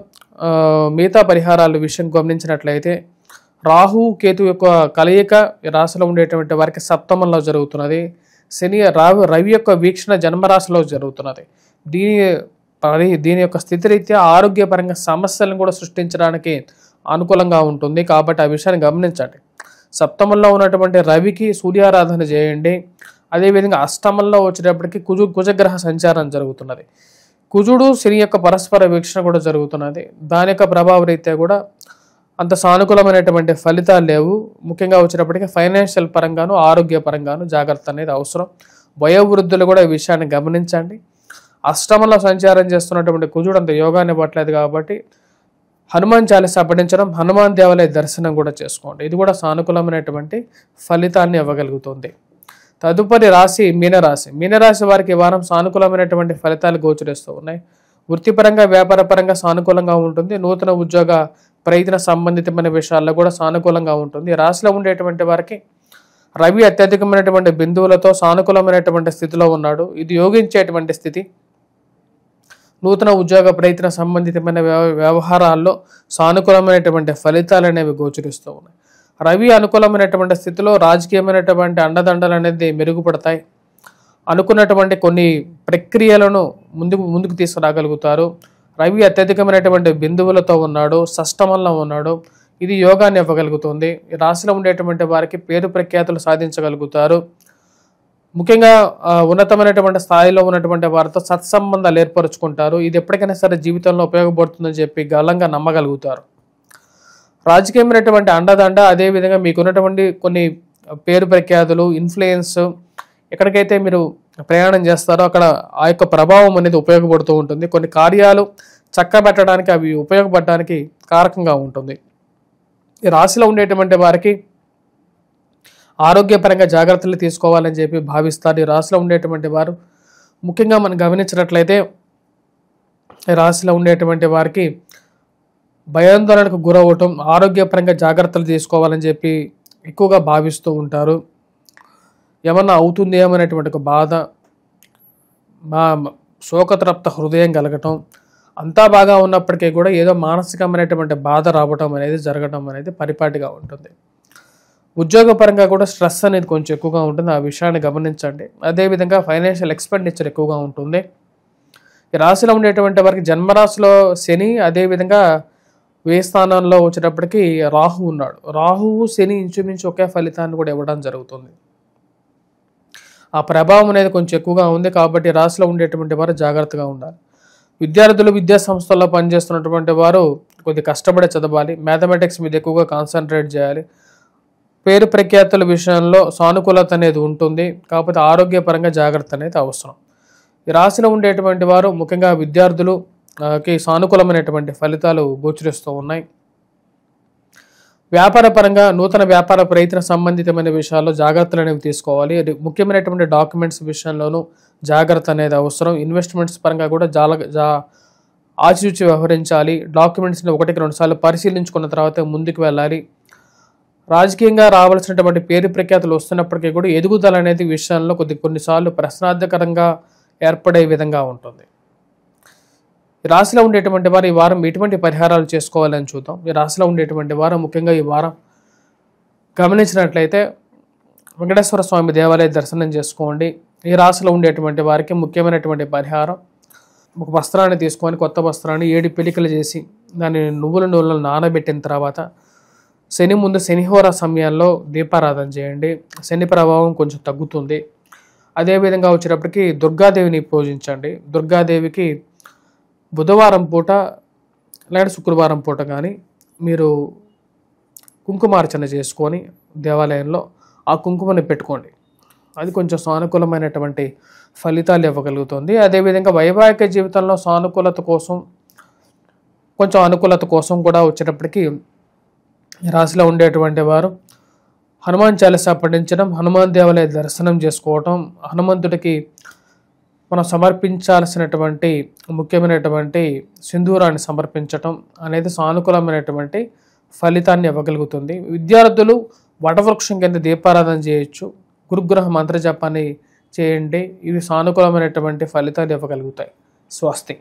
మిగతా పరిహారాల విషయం గమనించినట్లయితే రాహు కేతు యొక్క కలయిక ఈ రాశిలో ఉండేటువంటి వారికి సప్తమంలో జరుగుతున్నది. రవి యొక్క వీక్షణ జన్మరాశిలో జరుగుతున్నది. దీని యొక్క స్థితిరీత్యా ఆరోగ్యపరంగా సమస్యలను కూడా సృష్టించడానికి అనుకూలంగా ఉంటుంది. కాబట్టి ఆ విషయాన్ని గమనించండి. సప్తమంలో ఉన్నటువంటి రవికి సూర్యారాధన చేయండి. అదేవిధంగా అష్టమంలో వచ్చేటప్పటికి కుజగ్రహ సంచారం జరుగుతున్నది. కుజుడు శని యొక్క పరస్పర వీక్షణ కూడా జరుగుతున్నది. దాని యొక్క ప్రభావ రీత్యా కూడా అంత సానుకూలమైనటువంటి ఫలితాలు లేవు. ముఖ్యంగా వచ్చేటప్పటికి ఫైనాన్షియల్ పరంగాను, ఆరోగ్య పరంగాను జాగ్రత్త అనేది అవసరం. వయోవృద్ధులు కూడా ఈ విషయాన్ని గమనించండి. అష్టమంలో సంచారం చేస్తున్నటువంటి కుజుడు అంత యోగాన్ని ఇవ్వట్లేదు కాబట్టి హనుమాన్ చాలీసా పఠించడం, హనుమాన్ దేవాలయ దర్శనం కూడా చేసుకోండి. ఇది కూడా సానుకూలమైనటువంటి ఫలితాన్ని ఇవ్వగలుగుతుంది. తదుపరి రాశి మీనరాశి. మీనరాశి వారికి ఈ వారం సానుకూలమైనటువంటి ఫలితాలు గోచరిస్తూ ఉన్నాయి. వృత్తిపరంగా, వ్యాపారపరంగా సానుకూలంగా ఉంటుంది. నూతన ఉద్యోగ ప్రయత్న సంబంధితమైన విషయాల్లో కూడా సానుకూలంగా ఉంటుంది. రాశిలో ఉండేటువంటి వారికి రవి అత్యధికమైనటువంటి బిందువులతో సానుకూలమైనటువంటి స్థితిలో ఉన్నాడు. ఇది యోగించేటువంటి స్థితి. నూతన ఉద్యోగ ప్రయత్న సంబంధితమైన వ్యవహారాల్లో సానుకూలమైనటువంటి ఫలితాలు అనేవి గోచరిస్తూ ఉన్నాయి. రవి అనుకూలమైనటువంటి స్థితిలో రాజకీయమైనటువంటి అండదండలు అనేది మెరుగుపడతాయి. అనుకున్నటువంటి కొన్ని ప్రక్రియలను ముందుకు తీసుకురాగలుగుతారు. రవి అత్యధికమైనటువంటి బిందువులతో ఉన్నాడు, షష్టమంలో ఉన్నాడు. ఇది యోగాన్ని ఇవ్వగలుగుతుంది. ఈ రాశిలో ఉండేటువంటి వారికి పేరు ప్రఖ్యాతులు సాధించగలుగుతారు. ముఖ్యంగా ఉన్నతమైనటువంటి స్థాయిలో ఉన్నటువంటి వారితో సత్సంబంధాలు ఏర్పరచుకుంటారు. ఇది ఎప్పటికైనా సరే జీవితంలో ఉపయోగపడుతుందని చెప్పి గలంగా నమ్మగలుగుతారు. రాజకీయమైనటువంటి అండదండ, అదేవిధంగా మీకు ఉన్నటువంటి కొన్ని పేరు ప్రఖ్యాతులు, ఇన్ఫ్లుయెన్స్, ఎక్కడికైతే మీరు ప్రయాణం చేస్తారో అక్కడ ఆ యొక్క ప్రభావం అనేది ఉపయోగపడుతూ ఉంటుంది. కొన్ని కార్యాలు చక్కబెట్టడానికి అవి ఉపయోగపడడానికి కారకంగా ఉంటుంది. ఈ రాశిలో ఉండేటువంటి వారికి ఆరోగ్యపరంగా జాగ్రత్తలు తీసుకోవాలని చెప్పి భావిస్తారు. ఈ రాశిలో ఉండేటువంటి వారు ముఖ్యంగా మనం గమనించినట్లయితే ఈ రాశిలో ఉండేటువంటి వారికి భయాందోళనకు గురవటం, ఆరోగ్యపరంగా జాగ్రత్తలు తీసుకోవాలని చెప్పి ఎక్కువగా భావిస్తూ ఉంటారు. ఏమన్నా అవుతుంది ఏమనేటువంటి ఒక బాధ, శోకతృప్త హృదయం కలగటం, అంతా బాగా ఉన్నప్పటికీ కూడా ఏదో మానసికమైనటువంటి బాధ రావటం అనేది జరగడం అనేది పరిపాటిగా ఉంటుంది. ఉద్యోగపరంగా కూడా స్ట్రెస్ అనేది కొంచెం ఎక్కువగా ఉంటుంది. ఆ విషయాన్ని గమనించండి. అదేవిధంగా ఫైనాన్షియల్ ఎక్స్పెండిచర్ ఎక్కువగా ఉంటుంది. ఈ రాశిలో ఉండేటువంటి వారికి జన్మరాశిలో శని, అదేవిధంగా వ్యయ స్థానంలో వచ్చేటప్పటికి రాహు ఉన్నాడు. రాహువు శని ఇంచుమించు ఒకే ఫలితాన్ని కూడా ఇవ్వడం జరుగుతుంది. ఆ ప్రభావం అనేది కొంచెం ఎక్కువగా ఉంది. కాబట్టి రాశిలో ఉండేటువంటి వారు జాగ్రత్తగా ఉండాలి. విద్యార్థులు విద్యా సంస్థల్లో పనిచేస్తున్నటువంటి వారు కొద్ది కష్టపడి చదవాలి. మ్యాథమెటిక్స్ మీద ఎక్కువగా కాన్సన్ట్రేట్ చేయాలి. పేరు ప్రఖ్యాతుల విషయంలో సానుకూలత అనేది ఉంటుంది. కాకపోతే ఆరోగ్యపరంగా జాగ్రత్త అనేది అవసరం. ఈ రాశిలో ఉండేటువంటి వారు ముఖ్యంగా విద్యార్థులుకి సానుకూలమైనటువంటి ఫలితాలు గోచరిస్తూ ఉన్నాయి. వ్యాపారపరంగా నూతన వ్యాపార ప్రయత్న సంబంధితమైన విషయాల్లో జాగ్రత్తలు అనేవి తీసుకోవాలి. ముఖ్యమైనటువంటి డాక్యుమెంట్స్ విషయంలోనూ జాగ్రత్త అనేది అవసరం. ఇన్వెస్ట్మెంట్స్ పరంగా కూడా ఆచితూచి వ్యవహరించాలి. డాక్యుమెంట్స్ని 1కి 2 సార్లు పరిశీలించుకున్న తర్వాత ముందుకు వెళ్ళాలి. రాజకీయంగా రావాల్సినటువంటి పేరు ప్రఖ్యాతులు వస్తున్నప్పటికీ కూడా ఎదుగుదల అనేది విషయంలో కొన్నిసార్లు ప్రశ్నార్థకరంగా ఏర్పడే విధంగా ఉంటుంది. ఈ రాశిలో ఉండేటువంటి వారు ఈ వారం ఎటువంటి పరిహారాలు చేసుకోవాలని చూద్దాం. ఈ రాశిలో ఉండేటువంటి వారు ముఖ్యంగా ఈ వారం గమనించినట్లయితే వెంకటేశ్వర స్వామి దేవాలయ దర్శనం చేసుకోండి. ఈ రాశిలో ఉండేటువంటి వారికి ముఖ్యమైనటువంటి పరిహారం, ఒక వస్త్రాన్ని తీసుకొని కొత్త వస్త్రాన్ని 7 పిలికలు చేసి దాన్ని నువ్వుల నూనెలో నానబెట్టిన తర్వాత శని ముందు శనిహోర సమయాల్లో దీపారాధన చేయండి. శని ప్రభావం కొంచెం తగ్గుతుంది. అదేవిధంగా వచ్చేటప్పటికి దుర్గాదేవిని పూజించండి. దుర్గాదేవికి బుధవారం పూట లేదా శుక్రవారం పూట కానీ మీరు కుంకుమార్చన చేసుకొని దేవాలయంలో ఆ కుంకుమని పెట్టుకోండి. అది కొంచెం సానుకూలమైనటువంటి ఫలితాలు ఇవ్వగలుగుతుంది. అదేవిధంగా వైవాహిక జీవితంలో సానుకూలత కోసం కొంచెం అనుకూలత కోసం కూడా వచ్చేటప్పటికి రాశిలో ఉండేటువంటి వారు హనుమాన్ చాలీసా పఠించడం, హనుమాన్ దేవాలయ దర్శనం చేసుకోవటం, హనుమంతుడికి మనం సమర్పించాల్సినటువంటి ముఖ్యమైనటువంటి సింధూరాన్ని సమర్పించటం అనేది సానుకూలమైనటువంటి ఫలితాన్ని ఇవ్వగలుగుతుంది. విద్యార్థులు వటవృక్షం కింద దీపారాధన చేయొచ్చు. గురుగ్రహ మంత్రజపాన్ని చేయండి. ఇవి సానుకూలమైనటువంటి ఫలితాలు ఇవ్వగలుగుతాయి. స్వస్తి.